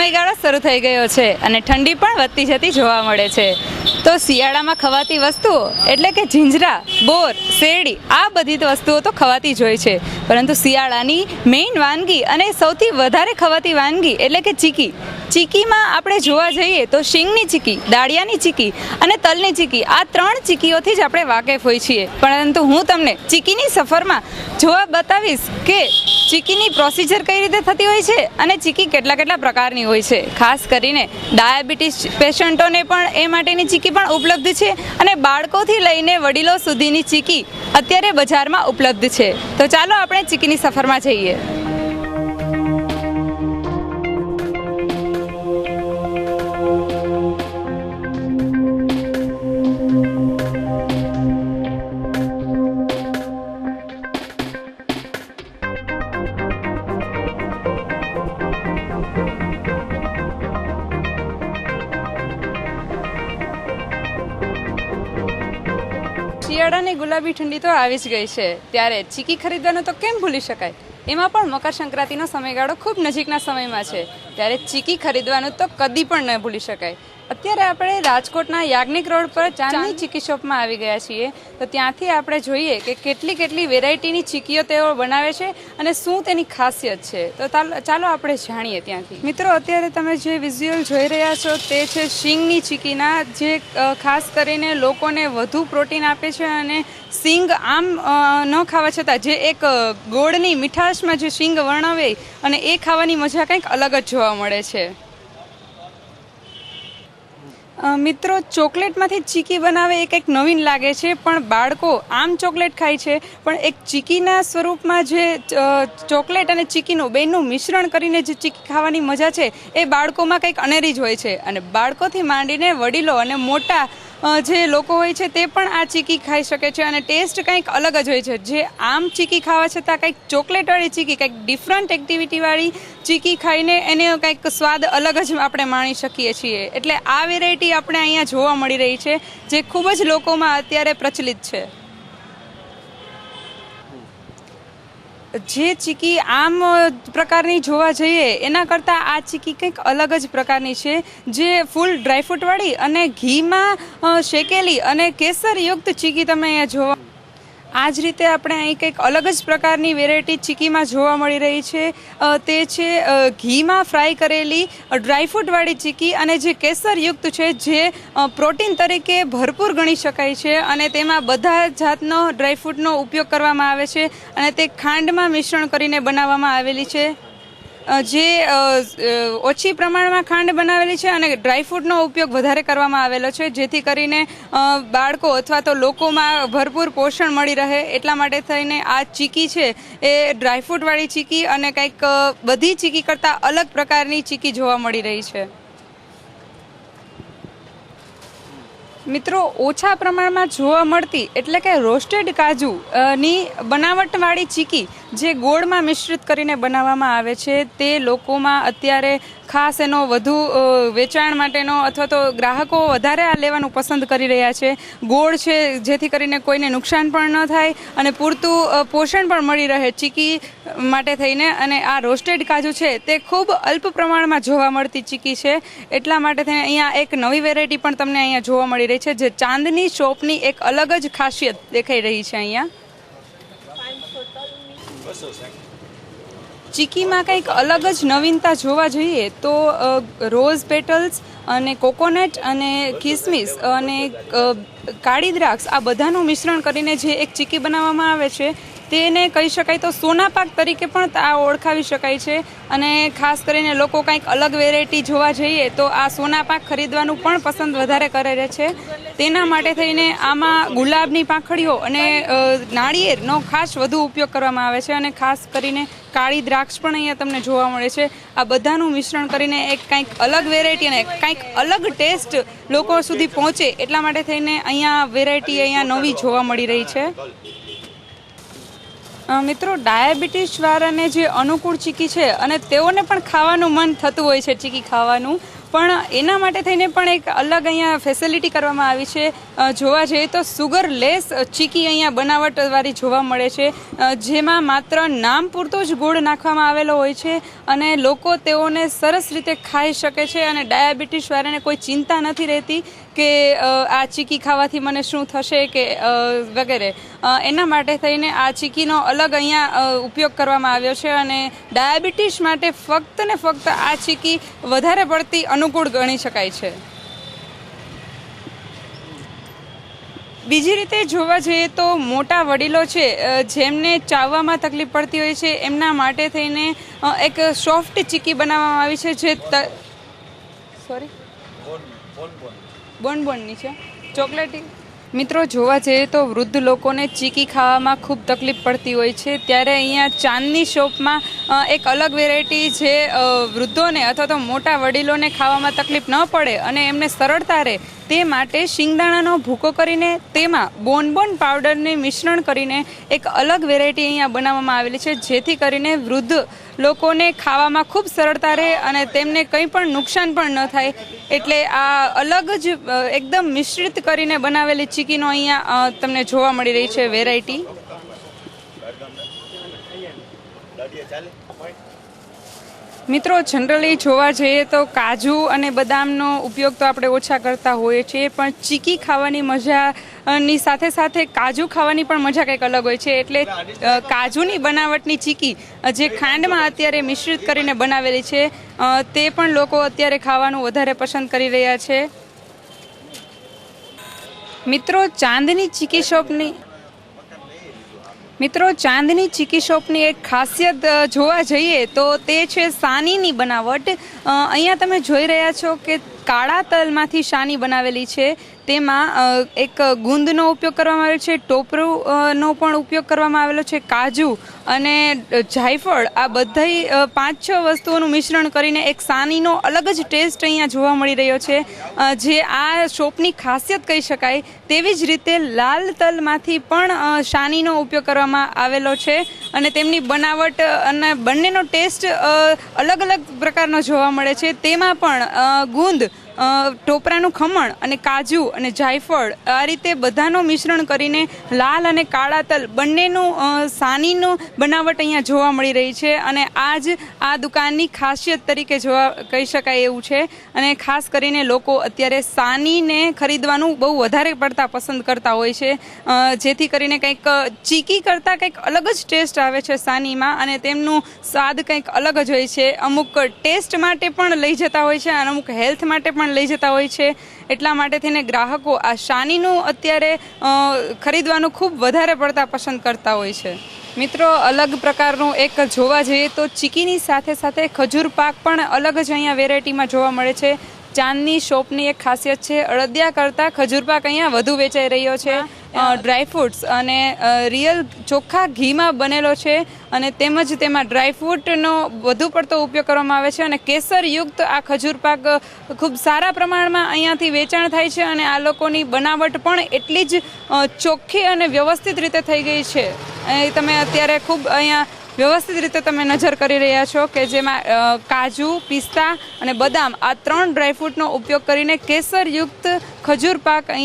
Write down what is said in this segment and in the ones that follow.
સમયગાળો શરૂ થઈ ગયો છે અને ઠંડી પણ વધતી જતી જોવા મળે છે. તો શિયાળામાં ખવાતી વસ્તુઓ એટલે કે જીંજરા, બોર, શેરડી આ બધી વસ્તુઓ તો ખવાતી જ હોય છે. પરંતુ શિયાળાની મેઇન વાનગી અને સૌથી વધારે ખવાતી વાનગી એટલે કે ચીકી. ચીકીમાં આપણે જોવા જઈએ તો શીંગની ચીકી, દાળિયાની ચીકી અને તલની ચીકી આ 3 ચીકીઓથી જ આપણે વાકેફ હોઈએ છીએ. પરંતુ હું તમને ચીકીની સફરમાં જોવા બતાવીશ કે ચીકીની પ્રોસિજર કઈ રીતે થતી હોય છે અને ચીકી કેટલા પ્રકારની હોય છે. ખાસ કરીને ડાયાબિટીસ પેશન્ટોને પણ એ માટેની ચીકી પણ ઉપલબ્ધ છે અને બાળકોથી લઈને વડીલો સુધીની ચીકી અત્યારે બજારમાં ઉપલબ્ધ છે. તો ચાલો આપણે ચીકીની સફરમાં જઈએ. શિયાળાની ગુલાબી ઠંડી તો આવી જ ગઈ છે, ત્યારે ચીકી ખરીદવાનું તો કેમ ભૂલી શકાય. એમાં પણ મકર સંક્રાંતિનો સમયગાળો ખૂબ નજીકના સમયમાં છે, ત્યારે ચીકી ખરીદવાનું તો કદી પણ ન ભૂલી શકાય. અત્યારે આપણે રાજકોટના યાજ્ઞિક રોડ પર ચાંદની ચીકી શોપમાં આવી ગયા છીએ. તો ત્યાંથી આપણે જોઈએ કે કેટલી વેરાયટીની ચીકીઓ તેઓ બનાવે છે અને શું તેની ખાસિયત છે. તો ચાલો આપણે જાણીએ ત્યાંથી. મિત્રો, અત્યારે તમે જે વિઝ્યુઅલ જોઈ રહ્યા છો તે છે શીંગની ચીકીના, જે ખાસ કરીને લોકોને વધુ પ્રોટીન આપે છે અને શીંગ આમ ન ખાવા છતાં જે એક ગોળની મીઠાશમાં જે શીંગ વર્ણવે અને એ ખાવાની મજા કંઈક અલગ જ જોવા મળે છે. મિત્રો, ચોકલેટમાંથી ચીકી બનાવે એ કંઈક નવીન લાગે છે, પણ બાળકો આમ ચોકલેટ ખાય છે, પણ એક ચીકીના સ્વરૂપમાં જે ચોકલેટ અને ચીકીનું બેનું મિશ્રણ કરીને જે ચીકી ખાવાની મજા છે એ બાળકોમાં કંઈક અનેરી જ હોય છે. અને બાળકોથી માંડીને વડીલો અને મોટા જે લોકો હોય છે તે પણ આ ચીકી ખાઈ શકે છે અને ટેસ્ટ કંઈક અલગ જ હોય છે. જે આમ ચીકી ખાવા છતાં કંઈક ચોકલેટવાળી ચીકી, કંઈક ડિફરન્ટ એક્ટિવિટીવાળી ચીકી ખાઈને એને કંઈક સ્વાદ અલગ જ આપણે માણી શકીએ છીએ. એટલે આ વેરાયટી આપણે અહીંયા જોવા મળી રહી છે, જે ખૂબ જ લોકોમાં અત્યારે પ્રચલિત છે. જે ચીકી આમ પ્રકારની જોવા જઈએ એના કરતાં આ ચીકી કંઈક અલગ જ પ્રકારની છે, જે ફૂલ ડ્રાયફ્રૂટવાળી અને ઘીમાં શેકેલી અને કેસરયુક્ત ચીકી તમે અહીંયા જોવા. આ જ રીતે આપણે અહીં કંઈક અલગ જ પ્રકારની વેરાયટી ચીકીમાં જોવા મળી રહી છે. તે છે ઘીમાં ફ્રાય કરેલી ડ્રાયફ્રૂટવાળી ચીકી અને જે કેસરયુક્ત છે, જે પ્રોટીન તરીકે ભરપૂર ગણી શકાય છે અને તેમાં બધા જાતનો ડ્રાયફ્રૂટનો ઉપયોગ કરવામાં આવે છે અને તે ખાંડમાં મિશ્રણ કરીને બનાવવામાં આવેલી છે. જે ઓછી પ્રમાણમાં ખાંડ બનાવેલી છે અને ડ્રાયફ્રૂટનો ઉપયોગ વધારે કરવામાં આવેલો છે, જેથી કરીને બાળકો અથવા તો લોકોમાં ભરપૂર પોષણ મળી રહે. એટલા માટે થઈને આ ચીકી છે એ ડ્રાયફ્રૂટવાળી ચીકી અને કંઈક બધી ચીકી કરતાં અલગ પ્રકારની ચીકી જોવા મળી રહી છે. મિત્રો, ઓછા પ્રમાણમાં જોવા મળતી એટલે કે રોસ્ટેડ કાજુની બનાવટવાળી ચીકી જે ગોળમાં મિશ્રિત કરીને બનાવવામાં આવે છે, તે લોકોમાં અત્યારે ખાસ એનો વધુ વેચાણ માટેનો અથવા તો ગ્રાહકો વધારે આ લેવાનું પસંદ કરી રહ્યા છે. ગોળ છે જેથી કરીને કોઈને નુકસાન પણ ન થાય અને પૂરતું પોષણ પણ મળી રહે ચીકી માટે થઈને. અને આ રોસ્ટેડ કાજુ છે તે ખૂબ અલ્પ પ્રમાણમાં જોવા મળતી ચીકી છે. એટલા માટે થઈને અહીંયા એક નવી વેરાયટી પણ તમને અહીંયા જોવા મળી રહી છે, જે ચાંદની શોપની એક અલગ જ ખાસિયત દેખાઈ રહી છે. અહીંયા ચીકીમાં કંઈક અલગ જ નવીનતા જોવા જઈએ તો રોઝ પેટલ્સ અને કોકોનટ અને કિસમિસ અને કાળી દ્રાક્ષ આ બધાનું મિશ્રણ કરીને જે એક ચીકી બનાવવામાં આવે છે, તેને કહી શકાય તો સોનાપાક તરીકે પણ આ ઓળખાવી શકાય છે. અને ખાસ કરીને લોકો કંઈક અલગ વેરાયટી જોવા જઈએ તો આ સોનાપાક ખરીદવાનું પણ પસંદ વધારે કરે છે. તેના માટે થઈને આમાં ગુલાબની પાંખડીઓ અને નાળિયેરનો ખાસ વધુ ઉપયોગ કરવામાં આવે છે અને ખાસ કરીને કાળી દ્રાક્ષ પણ અહીંયા તમને જોવા મળે છે. આ બધાનું મિશ્રણ કરીને એક કંઈક અલગ વેરાયટી અને કંઈક અલગ ટેસ્ટ લોકો સુધી પહોંચે એટલા માટે થઈને અહીંયા વેરાયટી અહીંયા નવી જોવા મળી રહી છે. મિત્રો, ડાયાબિટીસ વાળાને જે અનુકૂળ ચીકી છે અને તેઓને પણ ખાવાનું મન થતું હોય છે ચીકી ખાવાનું, પણ એના માટે થઈને પણ એક અલગ અહીંયા ફેસિલિટી કરવામાં આવી છે. જોવા જઈએ તો સુગરલેસ ચીકી અહીંયા બનાવટવાળી જોવા મળે છે, જેમાં માત્ર નામ પૂરતો જ ગોળ નાખવામાં આવેલો હોય છે અને લોકો તેઓને સરસ રીતે ખાઈ શકે છે. અને ડાયાબિટીસવાળાને કોઈ ચિંતા નથી રહેતી કે આ ચીકી ખાવાથી મને શું થશે કે વગેરે. એના માટે થઈને આ ચીકીનો અલગ અહીંયા ઉપયોગ કરવામાં આવ્યો છે અને ડાયાબિટીસ માટે ફક્ત ને ફક્ત આ ચીકી વધારે પડતી અનુકૂળ ગણી શકાય છે. બીજી રીતે જોવા જઈએ તો મોટા વડીલો છે જેમને ચાવવામાં તકલીફ પડતી હોય છે, એમના માટે થઈને એક સોફ્ટ ચીકી બનાવવામાં આવી છે જે સોરી બોનબોનની છે, ચોકલેટી. મિત્રો, જોવા જઈએ તો વૃદ્ધ લોકોને ચીકી ખાવામાં ખૂબ તકલીફ પડતી હોય છે, ત્યારે અહીંયા ચાંદની શોપમાં એક અલગ વેરાયટી જે વૃદ્ધોને અથવા તો મોટા વડીલોને ખાવામાં તકલીફ ન પડે અને એમને સરળતા રહે તે માટે શિંગદાણાનો ભૂકો કરીને તેમાં બોનબોન પાવડરને મિશ્રણ કરીને એક અલગ વેરાયટી અહીંયા બનાવવામાં આવેલી છે, જેથી કરીને વૃદ્ધ લોકોને ખાવામાં ખૂબ સરળતા રહે અને તેમને કંઈ પણ નુકસાન પણ ન થાય. એટલે આ અલગ જ એકદમ મિશ્રિત કરીને બનાવેલી ચીકીનો અહીંયા તમને જોવા મળી રહી છે વેરાયટી. મિત્રો, જનરલી જોવા જઈએ તો કાજુ અને બદામનો ઉપયોગ તો આપણે ઓછા કરતા હોઈએ છીએ, પણ ચીકી ખાવાની મજાની સાથે સાથે કાજુ ખાવાની પણ મજા કંઈક અલગ હોય છે. એટલે કાજુની બનાવટની ચીકી જે ખાંડમાં અત્યારે મિશ્રિત કરીને બનાવેલી છે તે પણ લોકો અત્યારે ખાવાનું વધારે પસંદ કરી રહ્યા છે. મિત્રો, ચાંદની ચીકી શોપની એક ખાસિયત જોવા જઈએ તો તે છે સાનીની બનાવટ. અહીંયા તમે જોઈ રહ્યા છો કે કાળા તલમાંથી સાની બનાવેલી છે. તેમાં એક ગુંદનો ઉપયોગ કરવામાં આવેલો છે, ટોપરુંનો પણ ઉપયોગ કરવામાં આવેલો છે, કાજુ અને જાયફળ, આ બધી 5-6 વસ્તુઓનું મિશ્રણ કરીને એક સાનીનો અલગ જ ટેસ્ટ અહીંયા જોવા મળી રહ્યો છે, જે આ શોપની ખાસિયત કહી શકાય. તેવી જ રીતે લાલ તલમાંથી પણ સાનીનો ઉપયોગ કરવામાં આવેલો છે અને તેમની બનાવટ અને બંનેનો ટેસ્ટ અલગ અલગ પ્રકારનો જોવા મળે છે. તેમાં પણ ગુંદ, ટોપરાનું ખમણ અને કાજુ અને જાયફળ આ રીતે બધાનું મિશ્રણ કરીને લાલ અને કાળા તલ બંનેનું સાનીનું બનાવટ અહીંયા જોવા મળી રહી છે અને આ જ આ દુકાનની ખાસિયત તરીકે કહી શકાય એવું છે. અને ખાસ કરીને લોકો અત્યારે સાનીને ખરીદવાનું બહુ વધારે પડતા પસંદ કરતા હોય છે, જેથી કરીને કંઈક ચીકી કરતાં કંઈક અલગ જ ટેસ્ટ આવે છે સાનીમાં અને તેમનું સ્વાદ કંઈક અલગ જ હોય છે. અમુક ટેસ્ટ માટે પણ લઈ જતા હોય છે અને અમુક હેલ્થ માટે પણ લઈ જતા હોય છે. એટલા માટે થઈને ગ્રાહકો આ સાનીનું અત્યારે ખરીદવાનું ખૂબ વધારે પડતા પસંદ કરતા હોય છે. મિત્રો, અલગ પ્રકારનું એક જોવા જઈએ તો ચીકીની સાથે સાથે ખજૂર પાક પણ અલગ જ અહીંયા વેરાયટીમાં જોવા મળે છે. ચાંદની શોપની એક ખાસિયત છે, અડદિયા કરતાં ખજૂર પાક અહીંયા વધુ વેચાઈ રહ્યો છે. ડ્રાયફ્રૂટ્સ અને રિયલ ચોખ્ખા ઘીમાં બનેલો છે અને તેમજ તેમાં ડ્રાયફ્રૂટનો વધુ પડતો ઉપયોગ કરવામાં આવે છે અને કેસરયુક્ત આ ખજૂર પાક ખૂબ સારા પ્રમાણમાં અહીંયાથી વેચાણ થાય છે અને આ લોકોની બનાવટ પણ એટલી જ ચોખ્ખી અને વ્યવસ્થિત રીતે થઈ ગઈ છે. તમે અત્યારે ખૂબ અહીંયા વ્યવસ્થિત રીતે તમે નજર કરી રહ્યા છો કે જેમાં કાજુ, પિસ્તા અને બદામ આ 3 ડ્રાયફ્રૂટનો ઉપયોગ કરીને કેસરયુક્ત ખજૂર પાક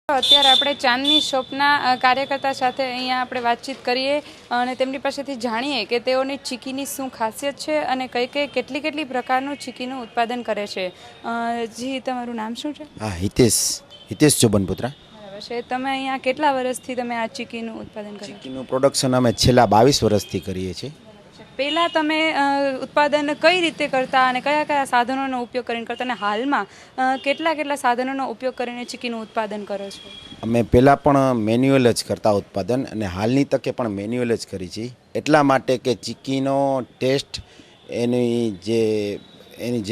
અત્યારે આપણે ચાંદની શોપના કાર્યકર્તા સાથે અહીંયા આપણે વાતચીત કરીએ અને તેમની પાસેથી જાણીએ કે તેઓની ચીકીની શું ખાસિયત છે અને કેટલી પ્રકારનું ચીકીનું ઉત્પાદન કરે છે. જી, તમારું નામ શું છે? હા, હિતેશ ચોબનપુત્રા. બરાબર છે. તમે અહીંયા કેટલા વર્ષથી તમે આ ચીકીનું ઉત્પાદન કરો? ચીકીનું પ્રોડક્શન અમે છેલ્લા 22 વર્ષથી કરીએ છીએ. પહેલાં તમે ઉત્પાદન કઈ રીતે કરતા અને કયા સાધનોનો ઉપયોગ કરીને કરતા અને હાલમાં કેટલા સાધનોનો ઉપયોગ કરીને ચીકીનું ઉત્પાદન કરો છો? અમે પહેલાં પણ મેન્યુઅલ જ કરતા ઉત્પાદન અને હાલની તકે પણ મેન્યુઅલ જ કરી છીએ, એટલા માટે કે ચીકીનો ટેસ્ટ, એની જે એની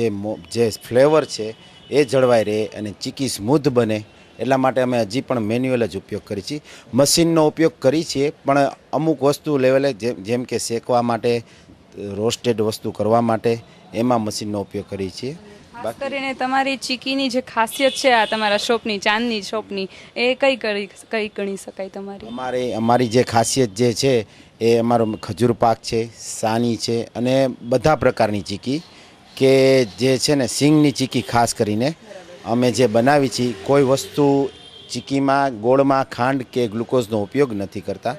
જે ફ્લેવર છે એ જળવાઈ રહે અને ચીકી સ્મૂથ બને એટલા માટે અમે હજી પણ મેન્યુઅલ જ ઉપયોગ કરીએ છીએ. મશીનનો ઉપયોગ કરીએ છીએ પણ અમુક વસ્તુ લેવલે જેમ કે શેકવા માટે, રોસ્ટેડ વસ્તુ કરવા માટે એમાં મશીનનો ઉપયોગ કરીએ છીએ. ખાસ કરીને તમારી ચીકીની જે ખાસિયત છે આ તમારા શોપની, ચાંદની શોપની, એ કઈ ગણી શકાય તમારી? અમારી જે ખાસિયત જે છે એ અમારો ખજૂર પાક છે, સાની છે અને બધા પ્રકારની ચીકી કે જે છે ને સિંગની ચીકી ખાસ કરીને અમે જે બનાવી છીએ. કોઈ વસ્તુ ચીકીમાં ગોળમાં ખાંડ કે ગ્લુકોઝનો ઉપયોગ નથી કરતા,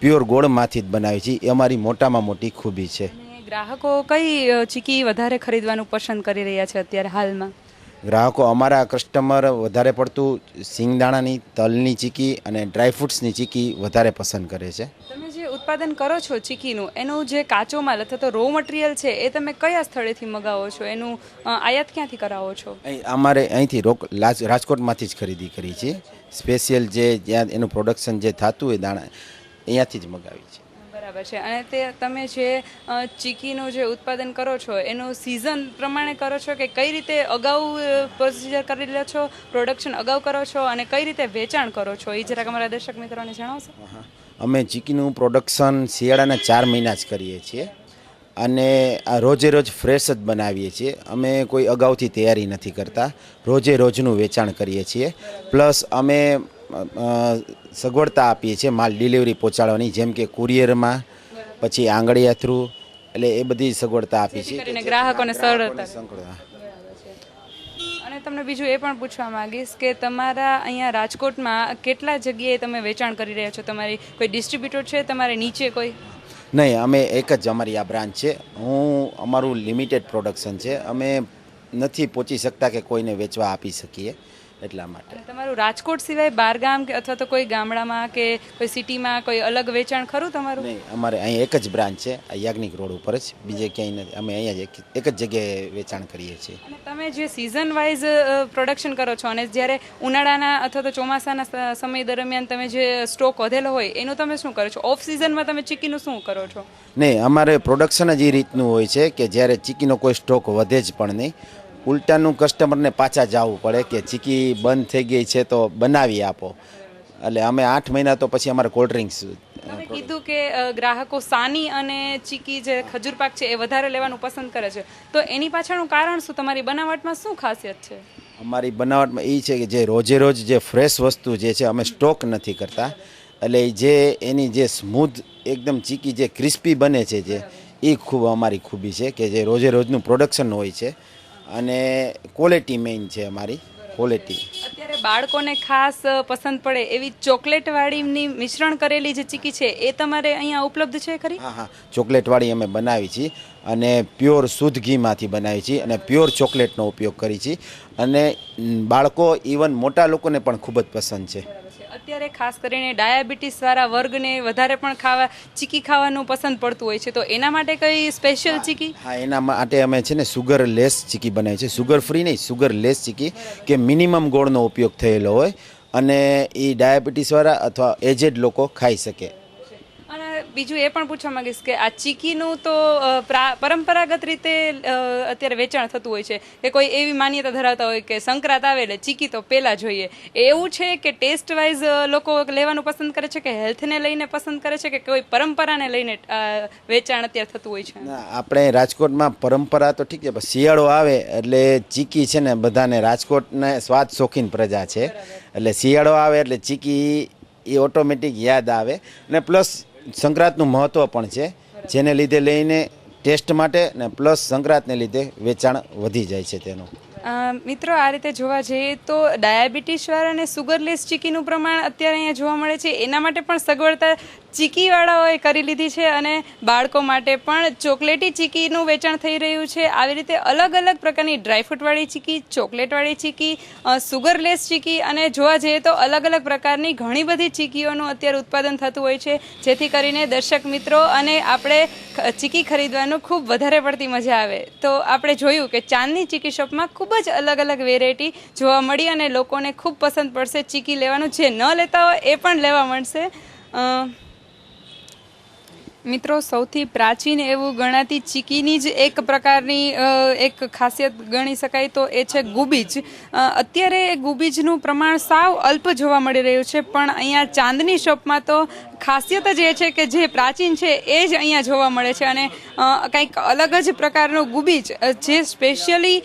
પ્યોર ગોળમાંથી જ બનાવી છીએ. એ અમારી મોટામાં મોટી ખૂબી છે. ગ્રાહકો કઈ ચીકી વધારે ખરીદવાનું પસંદ કરી રહ્યા છે અત્યારે હાલમાં? ગ્રાહકો અમારા કસ્ટમર વધારે પડતું સિંગદાણાની, તલની ચીકી અને ડ્રાયફ્રૂટ્સની ચીકી વધારે પસંદ કરે છે. તમે જે ઉત્પાદન કરો છો ચીકીનું, એનું જે કાચો માલ અથવા તો રો મટીરિયલ છે એ તમે કયા સ્થળેથી મગાવો છો? એનું આયાત ક્યાંથી કરાવો છો? અમારે અહીંથી રાજકોટમાંથી જ ખરીદી કરી છે. સ્પેશિયલ જે જ્યાં એનું પ્રોડક્શન જે થતું હોય દાણા, અહીંયાથી જ મગાવી છે. બરાબર છે. અને તે તમે જે ચીકીનું જે ઉત્પાદન કરો છો એનું સિઝન પ્રમાણે કરો છો કે કઈ રીતે અગાઉ પ્રોસિજર કરી લો છો, પ્રોડક્શન અગાઉ કરો છો અને કઈ રીતે વેચાણ કરો છો, એ જરાક અમારા દર્શક મિત્રોને જણાવશો? અમે ચીકીનું પ્રોડક્શન શિયાળાના 4 મહિના જ કરીએ છીએ અને આ રોજે રોજ ફ્રેશ જ બનાવીએ છીએ. અમે કોઈ અગાઉથી તૈયારી નથી કરતા, રોજે રોજનું વેચાણ કરીએ છીએ. પ્લસ અમે સગવડતા આપીએ છીએ માલ ડિલિવરી પહોંચાડવાની, જેમ કે કુરિયરમાં, પછી આંગળીયા થ્રુ, એટલે એ બધી સગવડતા આપી છે ગ્રાહકોને સરળતા. અને તમને બીજું એ પણ પૂછવા માંગીશ કે તમારા અહીંયા રાજકોટમાં કેટલા જગ્યાએ તમે વેચાણ કરી રહ્યા છો? તમારી કોઈ ડિસ્ટ્રીબ્યુટર છે તમારે નીચે કોઈ? નહીં, અમે એક જ અમારી આ બ્રાન્ચ છે. અમારું લિમિટેડ પ્રોડક્શન છે. અમે નથી પહોંચી શકતા કે કોઈને વેચવા આપી શકીએ એટલા માટે. તમારું રાજકોટ સિવાય બહારગામ કે અથવા તો કોઈ ગામડામાં કે કોઈ સિટીમાં કોઈ અલગ વેચાણ ખરું તમારું? નહીં, અમારે અહીં એક જ બ્રાન્ચ છે, આ યાજ્ઞિક રોડ ઉપર જ, બીજે ક્યાંય નથી. અમે અહીંયા જ એક જ જગ્યાએ વેચાણ કરીએ છીએ. અને તમે જે સિઝન વાઇઝ પ્રોડક્શન કરો છો અને જ્યારે ઉનાળાના અથવા તો ચોમાસાના સમય દરમિયાન તમે જે સ્ટોક વધેલો હોય એનું તમે શું કરો છો? ઓફ સિઝનમાં તમે ચીકીનું શું કરો છો? નહીં, અમારે પ્રોડક્શન જ એ રીતનું હોય છે કે જ્યારે ચીકીનો કોઈ સ્ટોક વધે જ પણ નહીં, ઉલટાનું કસ્ટમરને પાછા જવું પડે કે ચીકી બંધ થઈ ગઈ છે તો બનાવી આપો. એટલે અમે 8 મહિના તો પછી અમારે કોલ્ડ ડ્રિંક્સ. તમે કીધું કે ગ્રાહકો સાની અને ચીકી જે ખજૂર પાક છે એ વધારે લેવાનું પસંદ કરે છે, તો એની પાછળનું કારણ શું? તમારી બનાવટમાં શું ખાસિયત છે? અમારી બનાવટમાં એ છે કે જે રોજે રોજ જે ફ્રેશ વસ્તુ જે છે અમે સ્ટોક નથી કરતા, એટલે જે એની જે સ્મૂથ એકદમ ચીકી જે ક્રિસ્પી બને છે, જે એ ખૂબ અમારી ખૂબી છે કે જે રોજે રોજનું પ્રોડક્શન હોય છે અને ક્વોલિટી મેઇન છે અમારી ક્વોલિટી. અત્યારે બાળકોને ખાસ પસંદ પડે એવી ચોકલેટવાળીની મિશ્રણ કરેલી જે ચીકી છે એ તમારે અહીંયા ઉપલબ્ધ છે ખરી? હા, ચોકલેટવાળી અમે બનાવી છીએ અને પ્યોર શુદ્ધ ઘીમાંથી બનાવી છીએ અને પ્યોર ચોકલેટનો ઉપયોગ કરી છીએ અને બાળકો ઇવન મોટા લોકોને પણ ખૂબ જ પસંદ છે. અત્યારે ખાસ કરીને ડાયાબિટીસવાળા વર્ગને વધારે પણ ચીકી ખાવાનું પસંદ પડતું હોય છે, તો એના માટે કઈ સ્પેશિયલ ચીકી? હા, એના માટે અમે છે ને સુગર લેસ ચીકી બનાવી છે. સુગર ફ્રી નહીં, સુગર લેસ ચીકી કે મિનિમમ ગોળનો ઉપયોગ થયેલો હોય અને એ ડાયાબિટીસવાળા અથવા એજેડ લોકો ખાઈ શકે. બીજું એ પણ પૂછવા માંગીશ કે આ ચીકીનું તો પરંપરાગત રીતે અત્યારે વેચાણ થતું હોય છે કે કોઈ એવી માન્યતા ધરાવતા હોય કે સંક્રાંત આવે એટલે ચીકી તો પહેલાં જોઈએ. એવું છે કે ટેસ્ટ વાઇઝ લોકો લેવાનું પસંદ કરે છે કે હેલ્થને લઈને પસંદ કરે છે કે કોઈ પરંપરાને લઈને વેચાણ અત્યારે થતું હોય છે? આપણે રાજકોટમાં પરંપરા તો ઠીક છે, પણ શિયાળો આવે એટલે ચીકી છે ને બધાને, રાજકોટને સ્વાદ શોખીન પ્રજા છે એટલે શિયાળો આવે એટલે ચીકી એ ઓટોમેટિક યાદ આવે. અને પ્લસ સંક્રાંતનું મહત્ત્વ પણ છે, જેને લીધે લઈને ટેસ્ટ માટે ને પ્લસ સંક્રાંતને લીધે વેચાણ વધી જાય છે તેનું. મિત્રો, આ રીતે જોવા જઈએ તો ડાયાબિટીસવાળા અને સુગરલેસ ચીકીનું પ્રમાણ અત્યારે અહીંયા જોવા મળે છે. એના માટે પણ સગવડતા ચીકીવાળાઓએ કરી લીધી છે અને બાળકો માટે પણ ચોકલેટી ચીકીનું વેચાણ થઈ રહ્યું છે. આવી રીતે અલગ અલગ પ્રકારની ડ્રાયફ્રૂટવાળી ચીકી, ચોકલેટવાળી ચીકી, સુગરલેસ ચીકી અને જોવા જઈએ તો અલગ અલગ પ્રકારની ઘણી બધી ચીકીઓનું અત્યારે ઉત્પાદન થતું હોય છે, જેથી કરીને દર્શક મિત્રો અને આપણે ચીકી ખરીદવાનું ખૂબ વધારે પડતી મજા આવે. તો આપણે જોયું કે ચાંદની ચીકી શોપમાં ખૂબ જ અલગ અલગ વેરાયટી જોવા મળી અને લોકોને ખૂબ પસંદ પડશે ચીકી લેવાનું. જે ન લેતા હોય એ પણ લેવા મળશે. મિત્રો, સૌથી પ્રાચીન એવું ગણાતી ચીકીની જ એક પ્રકારની એક ખાસિયત ગણી શકાય તો એ છે ગુબીજ. અત્યારે ગુબીજનું પ્રમાણ સાવ અલ્પ જોવા મળી રહ્યું છે, પણ અહીંયા ચાંદની શોપમાં તો ખાસિયત જ એ છે કે જે પ્રાચીન છે એ જ અહીંયા જોવા મળે છે. અને કંઈક અલગ જ પ્રકારનું ગુબીજ, જે સ્પેશિયલી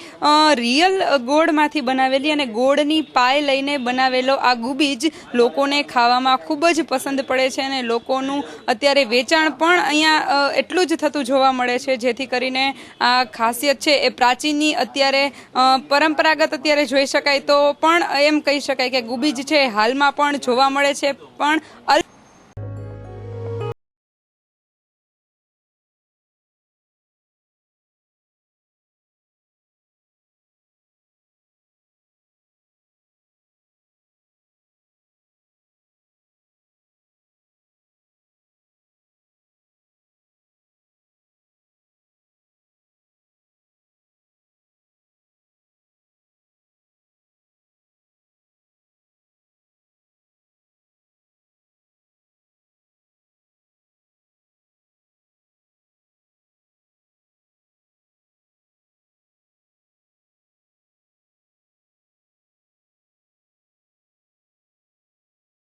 રિયલ ગોળમાંથી બનાવેલી અને ગોળની પાય લઈને બનાવેલો આ ગુબીજ લોકોને ખાવામાં ખૂબ જ પસંદ પડે છે. અને લોકોનું અત્યારે વેચાણ પણ અહીંયા એટલું જ થતું જોવા મળે છે, જેથી કરીને આ ખાસિયત છે એ પ્રાચીનની અત્યારે પરંપરાગત અત્યારે જોઈ શકાય તો પણ એમ કહી શકાય કે ગુબીજ છે હાલમાં પણ જોવા મળે છે, પણ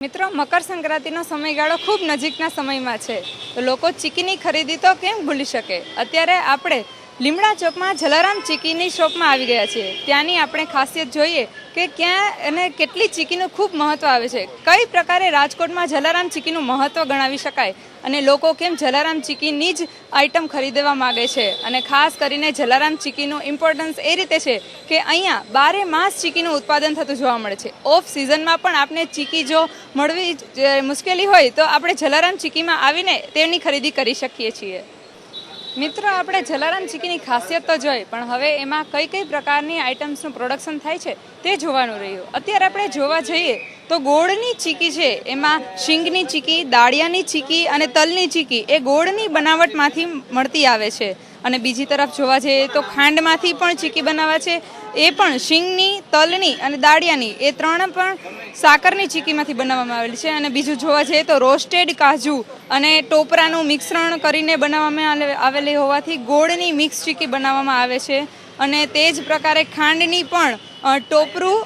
મિત્રો, મકર સંક્રાંતિનો સમયગાળો ખૂબ નજીકના સમયમાં છે, તો લોકો ચીકીની ખરીદી તો કેમ ભૂલી શકે. અત્યારે આપણે લીમડા ચોકમાં જલારામ ચીકીની શોપમાં આવી ગયા છીએ. ત્યાંની આપણે ખાસિયત જોઈએ કે ક્યાં અને કેટલી ચીકીનું ખૂબ મહત્ત્વ આવે છે, કઈ પ્રકારે રાજકોટમાં જલારામ ચીકીનું મહત્ત્વ ગણાવી શકાય અને લોકો કેમ જલારામ ચીકીની જ આઈટમ ખરીદવા માગે છે. અને ખાસ કરીને જલારામ ચીકીનું ઇમ્પોર્ટન્સ એ રીતે છે કે અહીંયા 12 માસ ચીકીનું ઉત્પાદન થતું જોવા મળે છે. ઓફ સિઝનમાં પણ આપણે ચીકી જો મળવી મુશ્કેલી હોય તો આપણે જલારામ ચીકીમાં આવીને તેની ખરીદી કરી શકીએ છીએ. મિત્રો, આપણે જલારામ ચીકીની ખાસિયત તો જોઈ, પણ હવે એમાં કઈ કઈ પ્રકારની આઇટમ્સનું પ્રોડક્શન થાય છે તે જોવાનું રહ્યું. અત્યારે આપણે જોવા જઈએ તો ગોળની ચીકી છે, એમાં શીંગની ચીકી, દાળિયાની ચીકી અને તલની ચીકી એ ગોળની બનાવટમાંથી મળતી આવે છે. અને બીજી તરફ જોવા જઈએ તો ખાંડમાંથી પણ ચીકી બનાવે છે, એ પણ શીંગની, તલની અને દાળિયાની, એ ત્રણ પણ સાકરની ચીકીમાંથી બનાવવામાં આવેલી છે. અને બીજું જોવા જઈએ તો રોસ્ટેડ કાજુ અને ટોપરાનું મિશ્રણ કરીને બનાવવામાં આવેલી હોવાથી ગોળની મિક્સ ચીકી બનાવવામાં આવે છે. અને તે જ પ્રકારે ખાંડની પણ ટોપરું,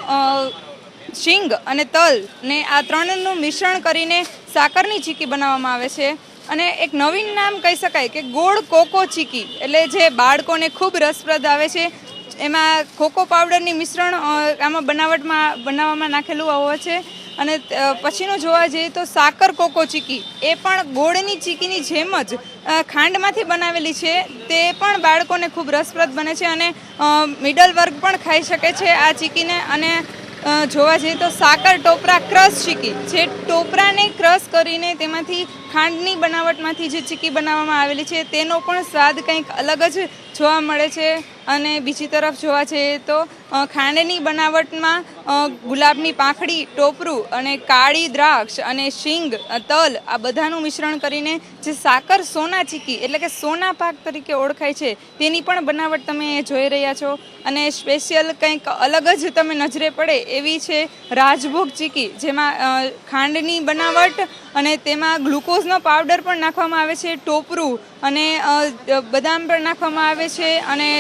શીંગ અને તલ ને આ ત્રણનું મિશ્રણ કરીને સાકરની ચીકી બનાવવામાં આવે છે. અને એક નવીન નામ કહી શકાય કે ગોળ કોકો ચીકી, એટલે જે બાળકોને ખૂબ રસપ્રદ આવે છે. એમાં કોકો પાવડરની મિશ્રણ આમાં બનાવવામાં નાખેલું હોય છે. અને પછીનું જોવા જઈએ તો સાકર કોકો ચીકી, એ પણ ગોળની ચીકીની જેમ જ ખાંડમાંથી બનાવેલી છે. તે પણ બાળકોને ખૂબ રસપ્રદ બને છે અને મિડલ વર્ગ પણ ખાઈ શકે છે આ ચીકીને. અને જોવા જઈએ તો સાકર ટોપરા ક્રશ ચીકી, જે ટોપરાને ક્રશ કરીને તેમાંથી ખાંડની બનાવટમાંથી જે ચીકી બનાવવામાં આવેલી છે તેનો પણ સ્વાદ કંઈક અલગ જ જોવા મળે છે. અને બીજી તરફ જોવા જઈએ તો ખાંડની બનાવટમાં ગુલાબની પાંખડી, ટોપરું અને કાળી દ્રાક્ષ અને શીંગ, તલ આ બધાનું મિશ્રણ કરીને જે સાકર સોના ચીકી, એટલે કે સોના પાક તરીકે ઓળખાય છે, તેની પણ બનાવટ તમે જોઈ રહ્યા છો. અને સ્પેશિયલ કંઈક અલગ જ તમે નજરે પડે એવી છે રાજભોગ ચીકી, જેમાં ખાંડની બનાવટ અને તેમાં ગ્લુકોઝનો પાવડર પણ નાખવામાં આવે છે, ટોપરું અને બદામ પણ નાખવામાં આવે છે અને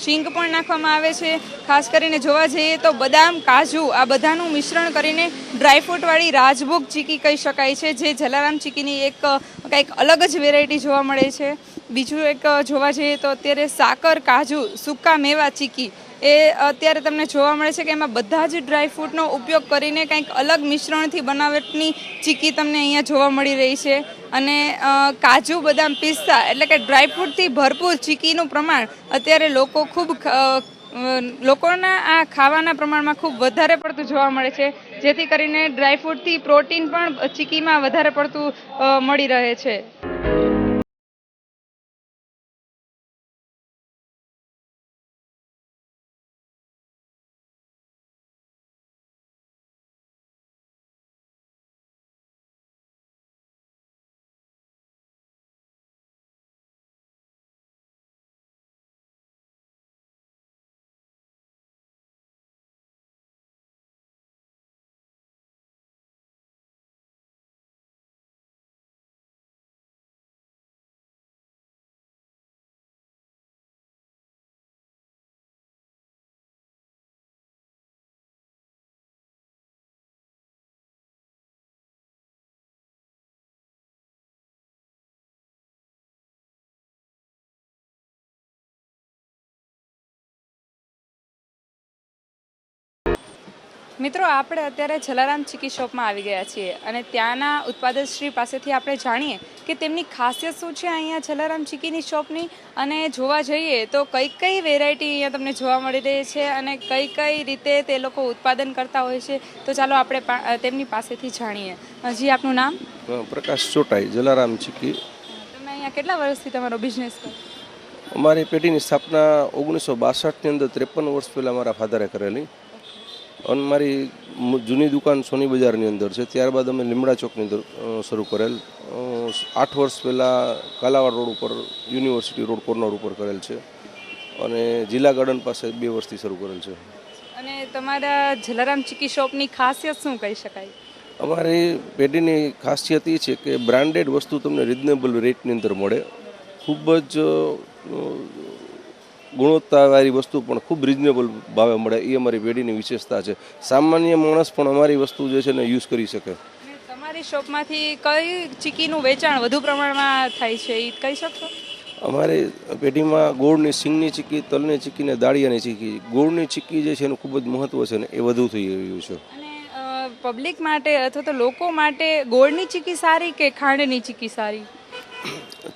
શીંગ પણ નાખવામાં આવે છે. ખાસ કરીને જોવા જઈએ તો બદામ, કાજુ આ બધાનું મિશ્રણ કરીને ડ્રાયફ્રૂટવાળી રાજભોગ ચીકી કહી શકાય છે, જે જલારામ ચીકીની એક કંઈક અલગ જ વેરાયટી જોવા મળે છે. બીજું એક જોવા જઈએ તો અત્યારે સાકર કાજુ સૂકા મેવા ચીકી, એ અત્યારે તમને જોવા મળે છે કે એમાં બધા જ ડ્રાયફ્રૂટનો ઉપયોગ કરીને કંઈક અલગ મિશ્રણથી બનાવટની ચીકી તમને અહીંયા જોવા મળી રહી છે. અને કાજુ, બદામ, પિસ્તા એટલે કે ડ્રાયફ્રૂટથી ભરપૂર ચીકીનું પ્રમાણ અત્યારે લોકોના આ ખાવાના પ્રમાણમાં ખૂબ વધારે પડતું જોવા મળે છે, જેથી કરીને ડ્રાયફ્રૂટથી પ્રોટીન પણ ચીકીમાં વધારે પડતું મળી રહે છે. મિત્રો આપણે અત્યારે જલારામ ચીકી શોપમાં આવી ગયા છીએ અને ત્યાંના ઉત્પાદક શ્રી પાસેથી આપણે જાણીએ કે તેમની ખાસિયત શું છે અહીંયા જલારામ ચીકીની શોપની, અને જોવા જઈએ તો કઈ કઈ વેરાયટી અહીંયા તમને જોવા મળી રહી છે અને કઈ કઈ રીતે તે લોકો ઉત્પાદન કરતા હોય છે. તો ચાલો આપણે તેમની પાસેથી જાણીએ. જી, આપનું નામ? પ્રકાશ ચોટાઈ, જલારામ ચીકી. તમે અહીંયા કેટલા વર્ષથી તમારો બિઝનેસ કરો? અમારી પેઢીની સ્થાપના 1962ની અંદર 53 વર્ષ પહેલાં મારા ફાધરે કરેલી, અને મારી જૂની દુકાન સોની બજારની અંદર છે. ત્યારબાદ અમે લીમડા ચોકની અંદર શરૂ કરેલ. 8 વર્ષ પહેલાં કાલાવાડ રોડ ઉપર યુનિવર્સિટી રોડ કોર્નર ઉપર કરેલ છે, અને જિલ્લા ગાર્ડન પાસે 2 વર્ષથી શરૂ કરેલ છે. અને તમારા જલારામ ચીકી શોપની ખાસિયત શું કહી શકાય? અમારી પેઢીની ખાસિયત એ છે કે બ્રાન્ડેડ વસ્તુ તમને રિઝનેબલ રેટની અંદર મળે. ખૂબ જ ગુણવત્તાવાળી વસ્તુ પણ ખૂબ રિઝનેબલ ભાવે મળે, એ અમારી પેઢીની વિશેષતા છે. સામાન્ય માણસ પણ અમારી વસ્તુ જે છે ને યુઝ કરી શકે. તમારી શોપમાંથી કઈ ચીકીનું વેચાણ વધુ પ્રમાણમાં થાય છે એ કહી શકશો? અમારી પેઢીમાં ગોળની સિંગની ચીકી, તલની ચીકી ને દાળિયાની ચીકી. ગોળની ચીકી જે છે એનું ખૂબ જ મહત્વ છે ને એ વધુ થઈ રહ્યું છે. અને પબ્લિક માટે અથવા તો લોકો માટે ગોળની ચીકી સારી કે ખાંડની ચીકી સારી?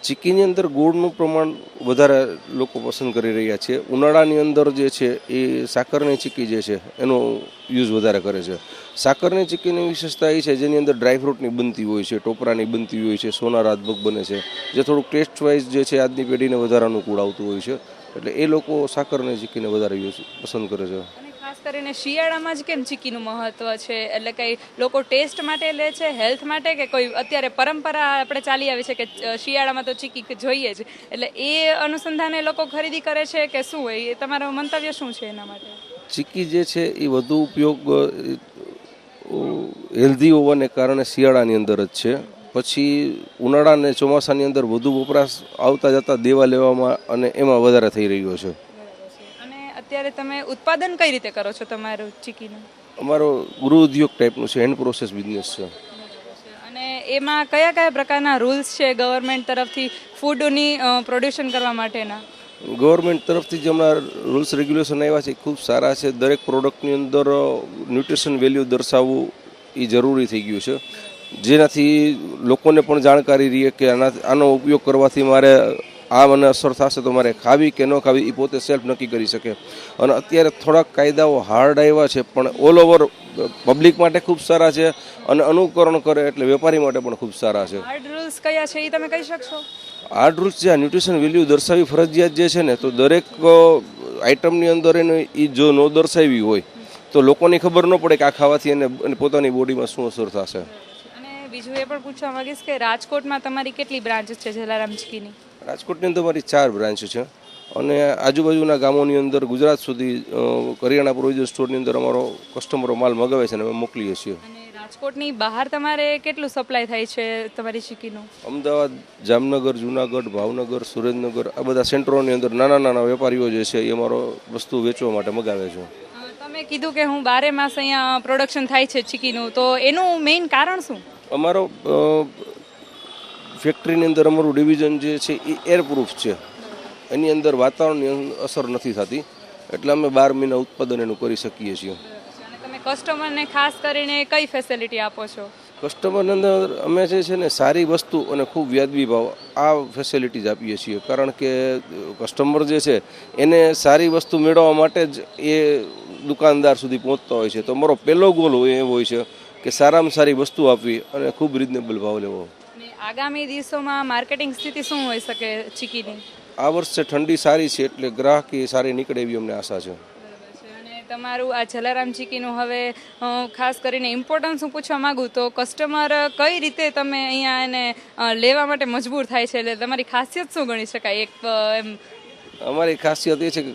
ચીકીની અંદર ગોળનું પ્રમાણ વધારે લોકો પસંદ કરી રહ્યા છે. ઉનાળાની અંદર જે છે એ સાકરની ચીકી જે છે એનો યુઝ વધારે કરે છે. સાકરની ચીકીની વિશેષતા એ છે જેની અંદર ડ્રાયફ્રૂટની બનતી હોય છે, ટોપરાની બનતી હોય છે, સોના રાજભોગ બને છે, જે થોડુંક ટેસ્ટ વાઇઝ જે છે આજની પેઢીને વધારે અનુકૂળ આવતું હોય છે. એટલે એ લોકો સાકરની ચીકીને વધારે યુઝ પસંદ કરે છે. ખાસ કરીને શિયાળામાં જ કેમ ચીકીનું મહત્વ છે? એટલે કઈ લોકો ટેસ્ટ માટે લે છે, હેલ્થ માટે, કે કોઈ અત્યારે પરંપરા આપણે ચાલી આવી છે કે શિયાળામાં તો ચીકી જોઈએ જ, એટલે એ અનુસંધાને લોકો ખરીદી કરે છે કે શું હોય? એ તમારું મંતવ્ય શું છે એના માટે? ચીકી જે છે એ વધુ ઉપયોગ હેલ્ધી હોવાને કારણે શિયાળાની અંદર જ છે. પછી ઉનાળા અને ચોમાસાની અંદર વધુ વપરાશ આવતા જતા દેવા લેવામાં અને એમાં વધારે થઈ રહ્યો છે. અત્યારે તમે ઉત્પાદન કઈ રીતે કરો છો તમારું ચીકીનું? અમારો ગૃહ ઉદ્યોગ ટાઈપનું છે, હેન્ડ પ્રોસેસ બિઝનેસ છે. અને એમાં કયા કયા પ્રકારના રૂલ્સ છે ગવર્મેન્ટ તરફથી ફૂડની પ્રોડ્યુશન કરવા માટેના? ગવર્મેન્ટ તરફથી જે હમણાં રૂલ્સ રેગ્યુલેશન આવ્યા છે એ ખૂબ સારા છે. દરેક પ્રોડક્ટની અંદર ન્યુટ્રિશન વેલ્યુ દર્શાવવું એ જરૂરી થઈ ગયું છે, જેનાથી લોકોને પણ જાણકારી રહે કે આનો ઉપયોગ કરવાથી મારે આ મને અસર થશે તો મારે ખાવી કે ન ખાવી એ પોતે સેલ્ફ નક્કી કરી શકે. અને અત્યારે થોડાક કાયદાઓ હાર્ડ આવ્યા છે પણ ઓલ ઓવર પબ્લિક માટે ખૂબ સારા છે, અને અનુકરણ કરે એટલે વેપારી માટે પણ ખૂબ સારા છે. હાર્ડ રૂલ્સ કયા છે એ તમે કહી શકશો? હાર્ડ રૂલ્સ છે ન્યુટ્રિશન વેલ્યુ દર્શાવી ફરજિયાત જે છે ને, તો દરેક આઇટમની અંદર એને એ જો ન દર્શાવી હોય તો લોકોની ખબર ન પડે કે આ ખાવાથી એને પોતાની બોડીમાં શું અસર થશે. અને બીજું એ પણ પૂછવા માંગીશ કે રાજકોટમાં તમારી કેટલી બ્રાન્ચ છે જલારામ ચીકીની? રાજકોટની અંદર મારી 4 બ્રાન્ચ છે, અને આજુબાજુના ગામોની અંદર ગુજરાત સુધી કરિયાણા પ્રોવિઝન સ્ટોરની અંદર અમારો કસ્ટમરો માલ મગાવે છે અને અમે મોકલીએ છીએ. અને રાજકોટની બહાર તમારે કેટલું સપ્લાય થાય છે તમારી ચીકીનું? અમદાવાદ, જામનગર, જુનાગઢ, ભાવનગર, સુરેન્દ્રનગર આ બધા સેન્ટરોની અંદર નાના નાના વેપારીઓ જે છે એ અમારો વસ્તુ વેચવા માટે મગાવે છે. તમે કીધું કે હું 12 માસ અહીંયા પ્રોડક્શન થાય છે ચીકીનું, તો એનું મેઇન કારણ શું? અમારો ફેક્ટરીની અંદર અમારું ડિવિઝન જે છે એ એરપ્રૂફ છે, એની અંદર વાતાવરણની અસર નથી થતી, એટલે અમે 12 મહિના ઉત્પાદન એનું કરી શકીએ છીએ. અને તમે કસ્ટમરને ખાસ કરીને કઈ ફેસિલિટી આપો છો? કસ્ટમરની અંદર અમે જે છે ને સારી વસ્તુ અને ખૂબ વ્યાજબી ભાવ આ ફેસિલિટીઝ આપીએ છીએ, કારણ કે કસ્ટમર જે છે એને સારી વસ્તુ મેળવવા માટે જ એ દુકાનદાર સુધી પહોંચતા હોય છે. તો અમારો પહેલો ગોલ એ હોય છે કે સારામાં સારી વસ્તુ આપવી અને ખૂબ રિઝનેબલ ભાવ લેવો. આગામી દિવસોમાં માર્કેટિંગ સ્થિતિ શું હોઈ શકે ચીકીની? આ વર્ષે ઠંડી સારી છે એટલે ગ્રાહકી સારી નીકળે એવી અમને આશા છે. અને તમારું આ જલારામ ચીકીનું હવે ખાસ કરીને ઇમ્પોર્ટન્સ હું પૂછવા માંગુ તો કસ્ટમર કઈ રીતે તમે અહીંયા એને લેવા માટે મજબૂર થાય છે, એટલે તમારી ખાસિયત શું ગણી શકાય? એક એમ અમારી ખાસિયત એ છે કે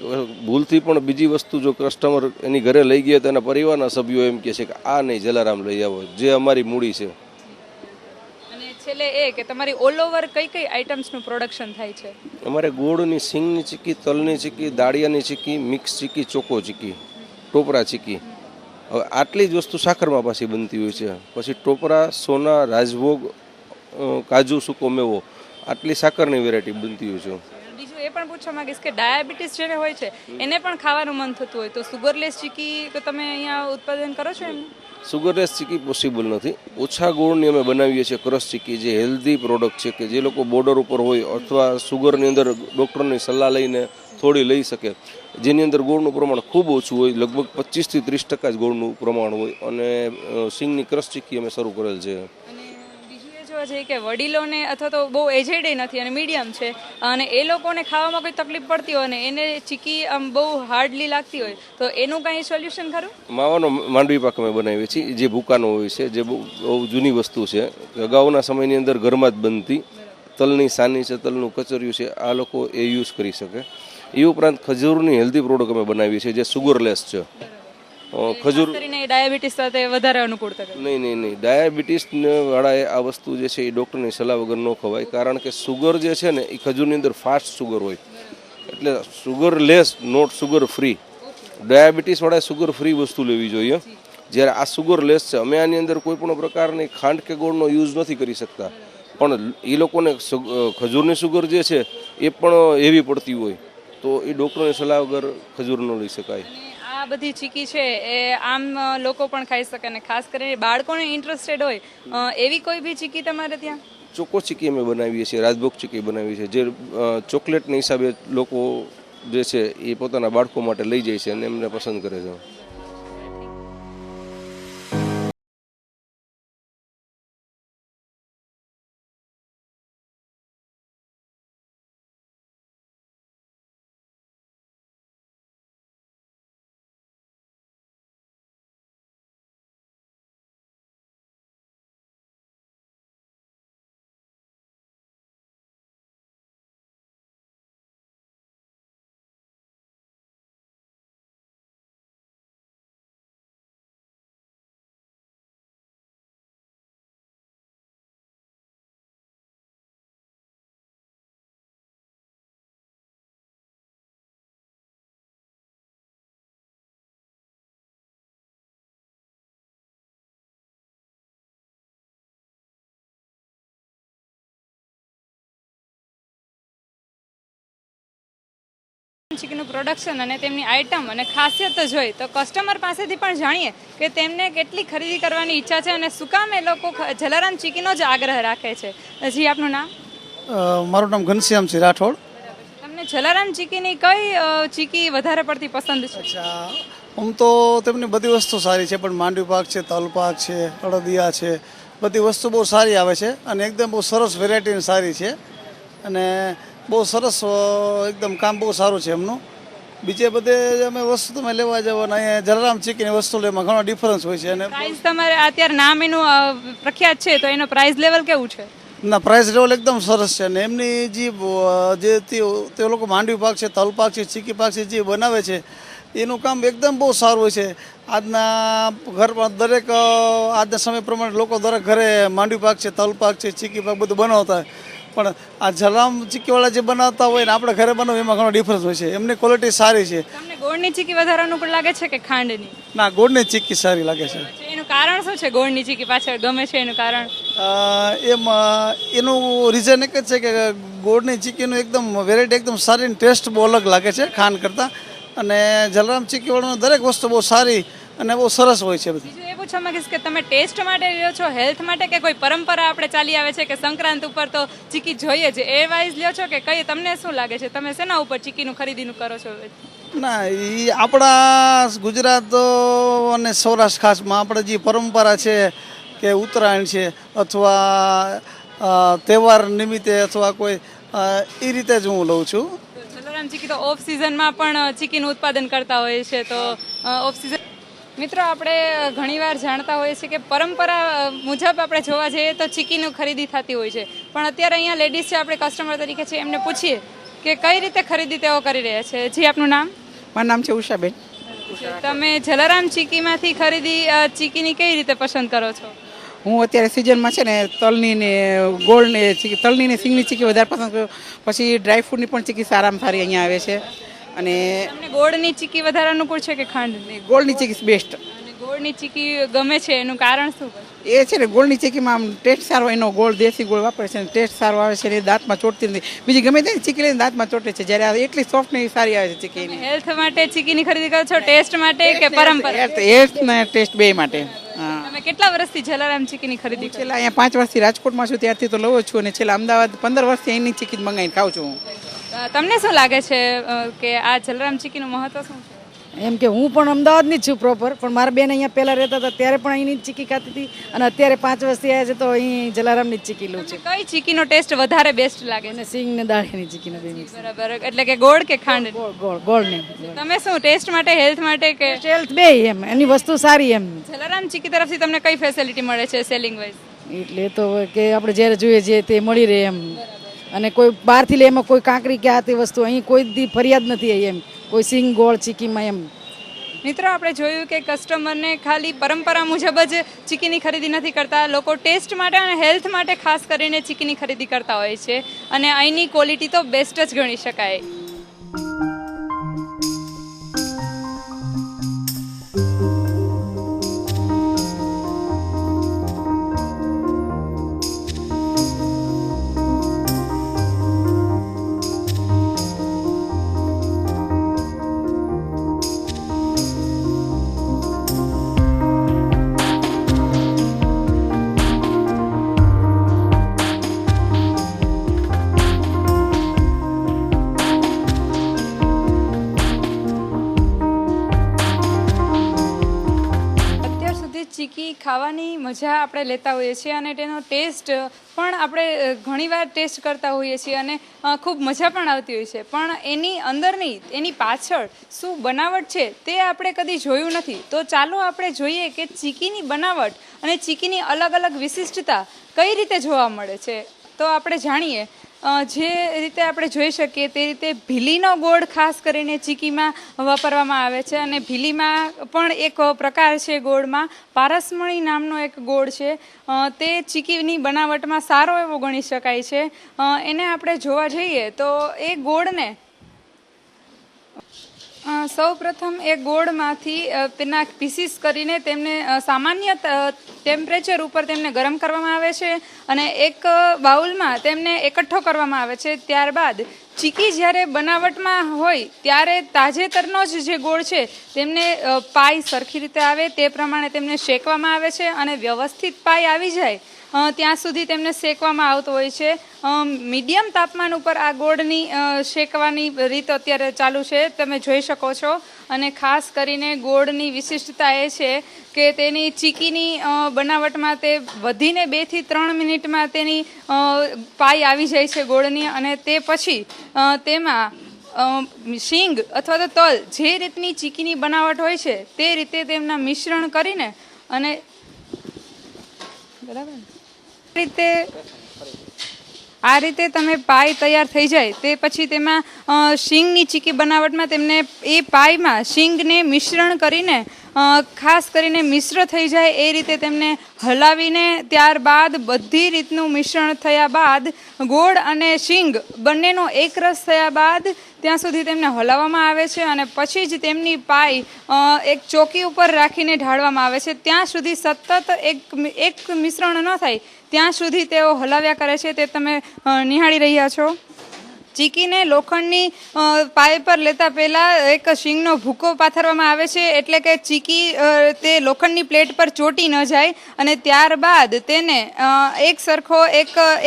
ભૂલથી પણ બીજી વસ્તુ જો કસ્ટમર એની ઘરે લઈ ગયા તો એના પરિવારના સભ્યો એમ કહે છે કે આ નહીં જલારામ લઈ આવો, જે અમારી મૂડી છે. છેલ્લે એ કે તમારી ઓલ ઓવર કઈ કઈ આઇટમ્સનું પ્રોડક્શન થાય છે? અમારે ગોળની સિંગની ચીકી, તલની ચીકી, દાળિયાની ચીકી, મિક્સ ચીકી, ચોકો ચીકી, ટોપરા ચીકી, હવે આટલી જ વસ્તુ સાકરમાં પાછી બનતી હોય છે. પછી ટોપરા, સોના, રાજભોગ, કાજુ, સૂકો મેવો, આટલી સાકરની વેરાયટી બનતી હોય છે. બીજું એ પણ પૂછવા માંગીશ કે ડાયાબિટીસ જેને હોય છે એને પણ ખાવાનું મન થતું હોય તો સુગરલેસ ચીકી તમે અહીંયા ઉત્પાદન કરો છો એમ? સુગરલેસ ચીકી પોસિબલ નથી. ઓછા ગોળની અમે બનાવીએ છીએ ક્રશ ચીકી, જે હેલ્ધી પ્રોડક્ટ છે કે જે લોકો બોર્ડર ઉપર હોય અથવા સુગરની અંદર ડૉક્ટરની સલાહ લઈને થોડી લઈ શકે, જેની અંદર ગોળનું પ્રમાણ ખૂબ ઓછું હોય, લગભગ 25 થી 30% જ ગોળનું પ્રમાણ હોય, અને સિંગની ક્રશ ચીકી અમે શરૂ કરેલ છે. જોવા જઈએ કે વડીલોને અથવા તો બહુ એજેડ નથી અને મીડિયમ છે અને એ લોકોને ખાવામાં કોઈ તકલીફ પડતી હોય ને એને ચીકી આમ બહુ હાર્ડલી લાગતી હોય તો એનું કંઈ સોલ્યુશન ખરું? માવાનો માંડવી પાક અમે બનાવીએ છીએ, જે ભૂકાનો હોય છે, જે બહુ જૂની વસ્તુ છે. અગાઉના સમયની અંદર ઘરમાં જ બનતી. તલની સાની છે, તલનું કચરિયું છે, આ લોકો એ યુઝ કરી શકે. એ ઉપરાંત ખજૂરની હેલ્ધી પ્રોડક્ટ અમે બનાવીએ છીએ જે સુગરલેસ છે. ખજૂર ડાયાબિટીસ સાથે વધારે અનુકૂળતા કરે? નહીં, ડાયાબિટીસ વાળાએ આ વસ્તુ જે છે એ ડૉક્ટરની સલાહ વગર ન ખવાય, કારણ કે સુગર જે છે ને એ ખજૂરની અંદર ફાસ્ટ સુગર હોય, એટલે sugar less not sugar free. Diabetes વાળાએ સુગર ફ્રી વસ્તુ લેવી જોઈએ, જ્યારે આ સુગર લેસ છે. અમે આની અંદર કોઈ પણ પ્રકારની ખાંડ કે ગોળનો યુઝ નથી કરી શકતા, પણ એ લોકોને ખજૂરની સુગર જે છે એ પણ એવી પડતી હોય તો એ ડૉક્ટરની સલાહ વગર ખજૂર ન લઈ શકાય. આ બધી ચીકી છે એ આમ લોકો પણ ખાઈ શકે અને ખાસ કરીને બાળકોને ઇન્ટરેસ્ટેડ હોય એવી કોઈ બી ચીકી તમારે ત્યાં? ચોકો ચીકી અમે બનાવીએ છીએ, રાજભોગ ચીકી બનાવીએ છીએ, જે ચોકલેટના હિસાબે લોકો જે છે એ પોતાના બાળકો માટે લઈ જાય છે અને એમને પસંદ કરે છે. ચીકીનું પ્રોડક્શન અને તેમની આઇટમ અને ખાસિયત જોઈ તો કસ્ટમર પાસેથી પણ જાણીએ કે તેમને કેટલી ખરીદી કરવાની ઈચ્છા છે અને શું કામ એ લોકો જલારામ ચીકીનો જ આગ્રહ રાખે છે. જી, આપનું નામ? મારું નામ ઘનશ્યામસિંહ રાઠોડ. તમને જલારામ ચીકીની કઈ ચીકી વધારે પડતી પસંદ છે? અચ્છા, આમ તો તેમની બધી વસ્તુ સારી છે, પણ માંડવી પાક છે, તલ પાક છે, અડદિયા છે, બધી વસ્તુ બહુ સારી આવે છે અને એકદમ બહુ સરસ વેરાયટીની સારી છે અને બહુ સરસ એકદમ કામ બહુ સારું છે એમનું. બીજે બધે અમે વસ્તુ તમે લેવા જાવ અને અહીંયા જલારામ ચીકીની વસ્તુ લેવામાં ઘણો ડિફરન્સ હોય છે. અને પ્રાઇસ તમારે અત્યારે નામ એનું પ્રખ્યાત છે તો એનો પ્રાઇસ લેવલ કેવું છે? ના, પ્રાઇસ લેવલ એકદમ સરસ છે અને એમની જે તે લોકો માંડવી પાક છે, તલ પાક છે, ચીકી પાક છે જે બનાવે છે એનું કામ એકદમ બહુ સારું હોય છે. આજના ઘરમાં દરેક આજના સમય પ્રમાણે લોકો દરેક ઘરે માંડવી પાક છે, તલ પાક છે, ચીકી પાક બધું બનાવતા હોય, પણ આ જલારામ ચીકીવાળા જે બનાવતા હોય ને આપણે ઘરે બનાવે એમાં ઘણો ડિફરન્સ હોય છે. એમની ક્વોલિટી સારી છે. તમને ગોળની ચીકી વધારે અનુકૂળ લાગે છે કે ખાંડની? ના, ગોળની ચીકી સારી લાગે છે. એનું કારણ શું છે? ગોળની ચીકી પાછળ ગમે છે એનું કારણ? એનું રીઝન એક જ છે કે ગોળની ચીકીનું એકદમ વેરાયટી એકદમ સારી અને ટેસ્ટ બહુ અલગ લાગે છે ખાંડ કરતાં, અને જલારામ ચીકીવાળાનું દરેક વસ્તુ બહુ સારી અને બહુ સરસ હોય છે બધી. બીજું એ પૂછવા માંગીશ કે તમે ટેસ્ટ માટે લ્યો છો, હેલ્થ માટે, કે કોઈ પરંપરા આપણે ચાલી આવે છે કે સંક્રાંત ઉપર તો ચીકી જોઈએ છે એ વાઇઝ લ્યો છો કે કઈ? તમને શું લાગે છે તમે શેના ઉપર ચીકીનું ખરીદીનું કરો છો? ના, એ આપણા ગુજરાત અને સૌરાષ્ટ્ર ખાસમાં આપણે જે પરંપરા છે કે ઉત્તરાયણ છે અથવા તહેવાર નિમિત્તે અથવા કોઈ એ રીતે જ હું લઉં છું. જલારામ ચીકી તો ઓફ સિઝનમાં પણ ચીકીનું ઉત્પાદન કરતા હોય છે તો ઓફ સિઝન મિત્રો આપણે ઘણીવાર જાણતા હોઈએ છીએ કે પરંપરા મુજબ આપણે જોવા જઈએ તો ચીકીનું ખરીદી થતી હોય છે, પણ અત્યારે અહીંયા લેડીઝ છે આપણે કસ્ટમર તરીકે છે એમને પૂછીએ કે કઈ રીતે ખરીદી તેઓ કરી રહ્યા છે. જી, આપનું નામ? મારું નામ છે ઉષાબેન. તમે જલારામ ચીકીમાંથી ખરીદી ચીકીની કઈ રીતે પસંદ કરો છો? હું અત્યારે સિઝનમાં છે ને તલની ને ગોળની ચીકી, તલની ને સિંગની ચીકી વધારે પસંદ કરું. પછી ડ્રાયફ્રૂટની પણ ચીકી સારામાં સારી અહીંયા આવે છે. અને તમને ગોળની ચીકી વધારે અનુકૂળ છે કે ખાંડની? ગોળની ચીકી બેસ્ટ. અને ગોળની ચીકી ગમે છે એનું કારણ શું? એ છે ને ગોળની ચીકીમાં આમ ટેસ્ટ સારો, એનો ગોળ દેશી ગોળ વાપરે છે, ટેસ્ટ સારો આવે છે, એ દાંતમાં ચોટતી નથી. બીજી ગમે તે ચીકી લઈને દાંતમાં ચોટે છે, જ્યારે આ એટલી સોફ્ટ ને સારી આવે છે ચીકી. હેલ્થ માટે ચીકીની ખરીદી કરો છો, ટેસ્ટ માટે કે પરંપરા? ટેસ્ટ ને ટેસ્ટ બે માટે. હા, તમે કેટલા વર્ષથી જલારામ ચીકીની ખરીદી કરો? છેલ્લા અહીંયા 5 વર્ષથી રાજકોટમાં છું ત્યારથી તો લઉં જ છું, અને છેલ્લા અમદાવાદ 15 વર્ષથી અહીંની ચીકી જ મંગાવીને ખાઉં છું. તમને શું લાગે છે કે આ જલારામ ચીકીનું મહત્વ શું છે? એમ કે હું પણ અમદાવાદની જ છું પ્રોપર, પણ મારા બેન અહીંયા પહેલાં રહેતા હતા ત્યારે પણ અહીંની જ ચીકી ખાતી હતી, અને અત્યારે 5 વર્ષથી આવ્યા છે તો અહીં જલારામની જ ચીકી લઉં છું. કઈ ચીકીનો ટેસ્ટ વધારે બેસ્ટ લાગે છે? અને સિંગ ને દાળીની ચીકીનો બે મિક્સ. બરાબર, એટલે કે ગોળ કે ખાંડ? ગોળ ને તમે શું ટેસ્ટ માટે, હેલ્થ માટે કે? હેલ્થ બે એમ, એની વસ્તુ સારી એમ. જલારામ ચીકી તરફથી તમને કઈ ફેસિલિટી મળે છે સેલિંગ વાઇઝ? એટલે તો કે આપણે જ્યારે જોઈએ છે તે મળી રહે એમ, અને કોઈ બહારથી લે એમાં કોઈ કાંકરી કે આ તે વસ્તુ અહીં કોઈ દી ફરિયાદ નથી આવી એમ, કોઈ સિંગ ગોળ ચીકીમાં એમ. મિત્રો, આપણે જોયું કે કસ્ટમરને ખાલી પરંપરા મુજબ જ ચીકીની ખરીદી નથી કરતા, લોકો ટેસ્ટ માટે અને હેલ્થ માટે ખાસ કરીને ચીકીની ખરીદી કરતા હોય છે, અને અહીંની ક્વોલિટી તો બેસ્ટ જ ગણી શકાય. ચીકી ખાવાની મજા આપણે લેતા હોઈએ છીએ, અને તેનો ટેસ્ટ પણ આપણે ઘણીવાર ટેસ્ટ કરતા હોઈએ છીએ, અને ખૂબ મજા પણ આવતી હોય છે. પણ એની અંદરની, એની પાછળ શું બનાવટ છે તે આપણે કદી જોયું નથી. તો ચાલો આપણે જોઈએ કે ચીકીની બનાવટ અને ચીકીની અલગ અલગ વિશિષ્ટતા કઈ રીતે જોવા મળે છે. તો આપણે જાણીએ. જે રીતે આપણે જોઈ શકીએ તે રીતે ભીલીનો ગોળ ખાસ કરીને ચીકીમાં વાપરવામાં આવે છે, અને ભીલીમાં પણ એક પ્રકાર છે ગોળમાં, પારસમણી નામનો એક ગોળ છે, તે ચીકીની બનાવટમાં સારો એવો ગણી શકાય છે. એને આપણે જોવા જઈએ તો એ ગોળને સૌ પ્રથમ એ ગોળમાંથી તેના પીસીસ કરીને તેમને સામાન્ય ટેમ્પરેચર ઉપર તેમને ગરમ કરવામાં આવે છે, અને એક બાઉલમાં તેમને એકઠો કરવામાં આવે છે. ત્યારબાદ ચીકી જ્યારે બનાવટમાં હોય ત્યારે તાજેતરનો જ જે ગોળ છે તેમને પાઈ સરખી રીતે આવે તે પ્રમાણે તેમને શેકવામાં આવે છે, અને વ્યવસ્થિત પાઈ આવી જાય ત્યાં સુધી તેમને શેકવામાં આવતો હોય છે. મીડિયમ તાપમાન ઉપર આ ગોળની શેકવાની રીત અત્યારે ચાલુ છે, તમે જોઈ શકો છો. અને ખાસ કરીને ગોળની વિશિષ્ટતા એ છે કે તેની ચીકીની બનાવટમાં તે વધીને 2 થી 3 મિનિટમાં તેની પાઈ આવી જાય છે ગોળની, અને તે પછી તેમાં શીંગ અથવા તો તલ, જે રીતની ચીકીની બનાવટ હોય છે તે રીતે તેમના મિશ્રણ કરીને, અને બરાબર આ રીતે તમે પાઈ તૈયાર થઈ જાય તે પછી તેમાં શીંગની ચીકી બનાવટમાં તેમને એ પાઈમાં શીંગને મિશ્રણ કરીને ખાસ કરીને મિશ્ર થઈ જાય એ રીતે તેમને હલાવીને, ત્યારબાદ બધી રીતનું મિશ્રણ થયા બાદ ગોળ અને શીંગ બંનેનો એકરસ થયા બાદ ત્યાં સુધી તેમને હલાવવામાં આવે છે, અને પછી જ તેમની પાઈ એક ચોકી ઉપર રાખીને ઢાળવામાં આવે છે. ત્યાં સુધી સતત એક મિશ્રણ ન થાય ત્યાં સુધી તેઓ હલાવ્યા કરે છે, તે તમે નિહાળી રહ્યા છો. ચીકીને લોખંડની પાઈ પર લેતા પહેલાં એક શીંગનો ભૂકો પાથરવામાં આવે છે, એટલે કે ચીકી તે લોખંડની પ્લેટ પર ચોટી ન જાય, અને ત્યારબાદ તેને એક સરખો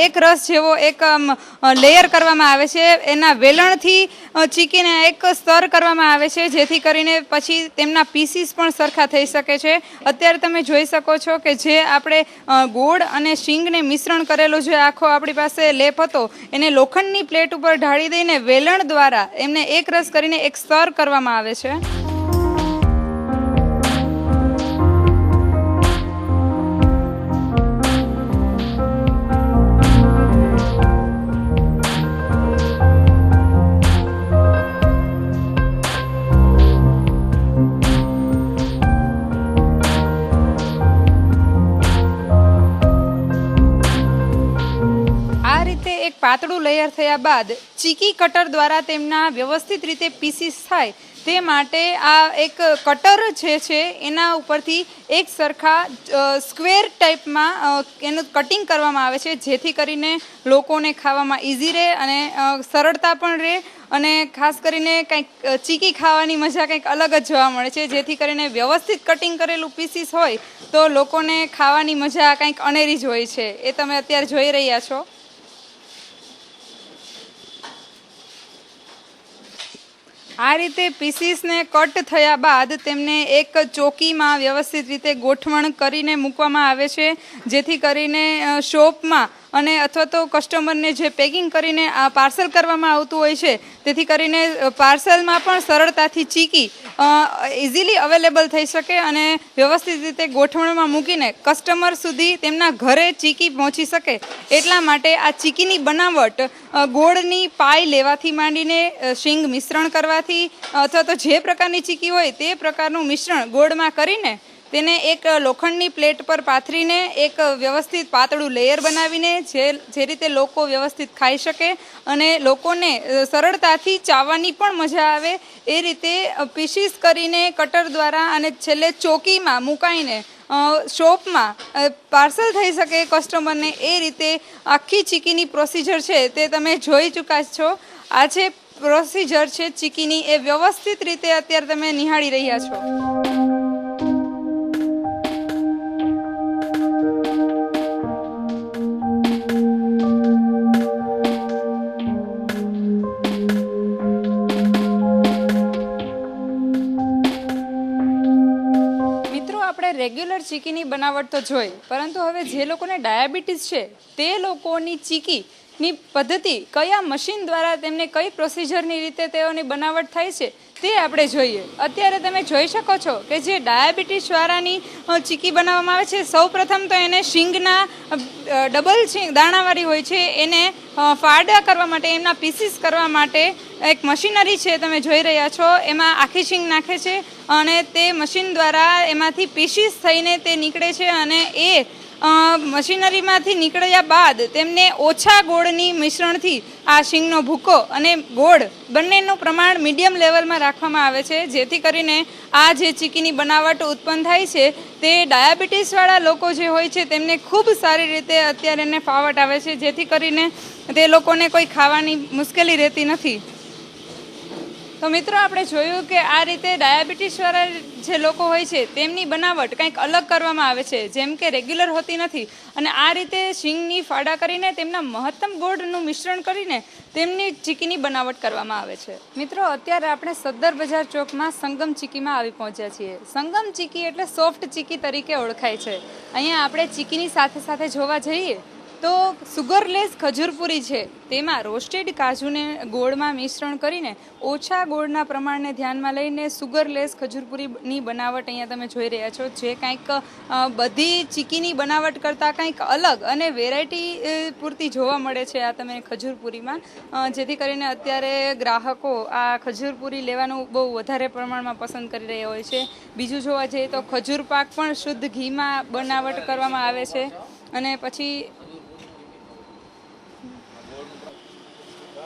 એક રસ જેવો એક લેયર કરવામાં આવે છે. એના વેલણથી ચીકીને એક સ્તર કરવામાં આવે છે, જેથી કરીને પછી તેમના પીસીસ પણ સરખા થઈ શકે છે. અત્યારે તમે જોઈ શકો છો કે જે આપણે ગોળ અને શીંગને મિશ્રણ કરેલો જે આખો આપણી પાસે લેપ હતો એને લોખંડની પ્લેટ ઉપર ઢાળી દઈને વેલણ દ્વારા એમને એક રસ કરીને એક સ્તર કરવામાં આવે છે. પાતળું લેયર થયા બાદ ચીકી કટર દ્વારા તેમના વ્યવસ્થિત રીતે પીસીસ થાય તે માટે આ એક કટર છે એના ઉપરથી એક સરખા સ્ક્વેર ટાઈપમાં એનું કટિંગ કરવામાં આવે છે, જેથી કરીને લોકોને ખાવામાં ઇઝી રહે અને સરળતા પણ રહે, અને ખાસ કરીને કંઈક ચીકી ખાવાની મજા કંઈક અલગ જ જોવા મળે છે, જેથી કરીને વ્યવસ્થિત કટિંગ કરેલું પીસીસ હોય તો લોકોને ખાવાની મજા કંઈક અનેરી જ હોય છે. એ તમે અત્યારે જોઈ રહ્યા છો. આ રીતે પીસીસને કટ થયા બાદ તેમને એક ચોકીમાં વ્યવસ્થિત રીતે ગોઠવણ કરીને મૂકવામાં આવે છે, જેથી કરીને શોપમાં અને અથવા તો કસ્ટમરને જે પેકિંગ કરીને આ પાર્સલ કરવામાં આવતું હોય છે, તેથી કરીને પાર્સલમાં પણ સરળતાથી ચીકી ઇઝીલી અવેલેબલ થઈ શકે અને વ્યવસ્થિત રીતે ગોઠવણમાં મૂકીને કસ્ટમર સુધી તેમના ઘરે ચીકી પહોંચી શકે. એટલા માટે આ ચીકીની બનાવટ ગોળની પાય લેવાથી માંડીને શીંગ મિશ્રણ કરવાથી અથવા તો જે પ્રકારની ચીકી હોય તે પ્રકારનું મિશ્રણ ગોળમાં કરીને તેને એક લોખંડની પ્લેટ પર પાથરીને એક વ્યવસ્થિત પાતળું લેયર બનાવીને જે રીતે લોકો વ્યવસ્થિત ખાઈ શકે અને લોકોને સરળતાથી ચાવવાની પણ મજા આવે એ રીતે પીસીસ કરીને કટર દ્વારા અને છેલ્લે ચોકીમાં મુકાઈને શોપમાં પાર્સલ થઈ શકે કસ્ટમરને, એ રીતે આખી ચીકીની પ્રોસિજર છે તે તમે જોઈ ચૂક્યા છો. આ જે પ્રોસિજર છે ચીકીની એ વ્યવસ્થિત રીતે અત્યારે તમે નિહાળી રહ્યા છો. રેગ્યુલર ચીકીની બનાવટ તો જોઈ, પરંતુ હવે જે લોકોને ડાયાબિટીસ છે તે લોકોની ચીકીની પદ્ધતિ કયા મશીન દ્વારા તેમને કઈ પ્રોસિજરની રીતે તેઓની બનાવટ થાય છે તે આપણે જોઈએ. અત્યારે તમે જોઈ શકો છો કે જે ડાયાબિટીસ વાળાની ચીકી બનાવવામાં આવે છે, સૌ પ્રથમ તો એને શીંગના ડબલ શીંગ દાણાવાળી હોય છે એને ફાડા કરવા માટે, એમના પીસીસ કરવા માટે એક મશીનરી છે તમે જોઈ રહ્યા છો, એમાં આખી શીંગ નાખે છે અને તે મશીન દ્વારા એમાંથી પીસીસ થઈને તે નીકળે છે અને એ મશીનરીમાંથી નીકળ્યા બાદ તેમને ઓછા ગોળની મિશ્રણથી આ શીંગનો ભૂકો અને ગોળ બંનેનું પ્રમાણ મીડિયમ લેવલમાં રાખવામાં આવે છે, જેથી કરીને આ જે ચીકીની બનાવટ ઉત્પન્ન થાય છે તે ડાયાબિટીસવાળા લોકો જે હોય છે તેમને ખૂબ સારી રીતે અત્યારે એને ફાવટ આવે છે, જેથી કરીને તે લોકોને કોઈ ખાવાની મુશ્કેલી રહેતી નથી. તો મિત્રો આપણે જોયું કે આ રીતે ડાયાબિટીસવાળા જે લોકો હોય છે તેમની બનાવટ કંઈક અલગ કરવામાં આવે છે, જેમ કે રેગ્યુલર હોતી નથી, અને આ રીતે શીંગની ફાડા કરીને તેમના મહત્તમ ગોળનું મિશ્રણ કરીને તેમની ચીકીની બનાવટ કરવામાં આવે છે. મિત્રો અત્યારે આપણે સદ્દર બજાર ચોકમાં સંગમ ચીકીમાં આવી પહોંચ્યા છીએ. સંગમ ચીકી એટલે સોફ્ટ ચીકી તરીકે ઓળખાય છે. અહીંયા આપણે ચીકીની સાથે સાથે જોવા જઈએ તો સુગરલેસ ખજૂરપુરી છે, તેમાં રોસ્ટેડ કાજુને ગોળમાં મિશ્રણ કરીને ઓછા ગોળના પ્રમાણને ધ્યાનમાં લઈને સુગરલેસ ખજૂરપુરીની બનાવટ અહીંયા તમે જોઈ રહ્યા છો, જે કંઈક બધી ચીકીની બનાવટ કરતાં કંઈક અલગ અને વેરાયટી પૂરતી જોવા મળે છે આ તમે ખજૂરપુરીમાં, જેથી કરીને અત્યારે ગ્રાહકો આ ખજૂરપુરી લેવાનું બહુ વધારે પ્રમાણમાં પસંદ કરી રહ્યા હોય છે. બીજું જોવા જઈએ તો ખજૂર પાક પણ શુદ્ધ ઘીમાં બનાવટ કરવામાં આવે છે. અને પછી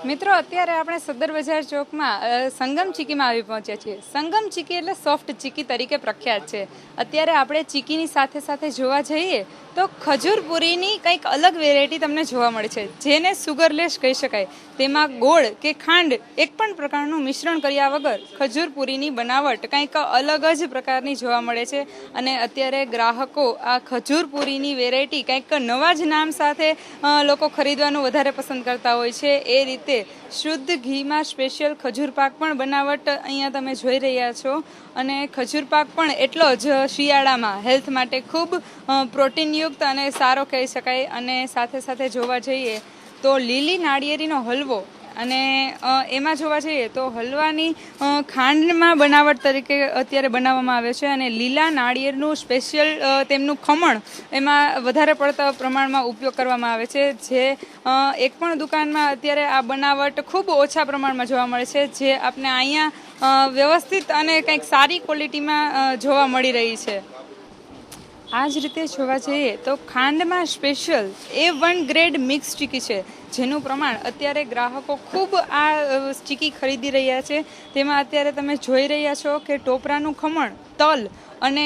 મિત્રો અત્યારે આપણે સદર બજાર ચોકમાં સંગમ ચીકીમાં આવી પહોંચ્યા છીએ. સંગમ ચીકી એટલે સોફ્ટ ચીકી તરીકે પ્રખ્યાત છે. અત્યારે આપણે ચીકીની સાથે સાથે જોવા જઈએ તો ખજૂરપુરીની કંઈક અલગ વેરાયટી તમને જોવા મળે છે, જેને સુગરલેસ કહી શકાય. તેમાં ગોળ કે ખાંડ એક પણ પ્રકારનું મિશ્રણ કર્યા વગર ખજૂરપુરીની બનાવટ કંઈક અલગ જ પ્રકારની જોવા મળે છે. અને અત્યારે ગ્રાહકો આ ખજૂરપુરીની વેરાયટી કંઈક નવા જ નામ સાથે લોકો ખરીદવાનું વધારે પસંદ કરતા હોય છે. એ રીતે શુદ્ધ ઘીમાં સ્પેશિયલ ખજૂર પાક પણ બનાવટ અહીંયા તમે જોઈ રહ્યા છો, અને ખજૂર પાક પણ એટલો જ શિયાળામાં હેલ્થ માટે ખૂબ પ્રોટીનયુક્ત અને સારો કહી શકાય. અને સાથે સાથે જોવા જઈએ તો લીલી નાળિયેરીનો હલવો, અને એમાં જોવા જઈએ તો હલવાની ખાંડમાં બનાવટ તરીકે અત્યારે બનાવવામાં આવે છે, અને લીલા નાળિયેરનું સ્પેશિયલ તેમનું ખમણ એમાં વધારે પડતા પ્રમાણમાં ઉપયોગ કરવામાં આવે છે, જે એક પણ દુકાનમાં અત્યારે આ બનાવટ ખૂબ ઓછા પ્રમાણમાં જોવા મળે છે, જે આપણે અહીંયા વ્યવસ્થિત અને કંઈક સારી ક્વોલિટીમાં જોવા મળી રહી છે. આ જ રીતે જોવા જઈએ તો ખાંડમાં સ્પેશિયલ A1 ગ્રેડ મિક્સ ચીકી છે, જેનું પ્રમાણ અત્યારે ગ્રાહકો ખૂબ આ ચીકી ખરીદી રહ્યા છે. તેમાં અત્યારે તમે જોઈ રહ્યા છો કે ટોપરાનું ખમણ, તલ અને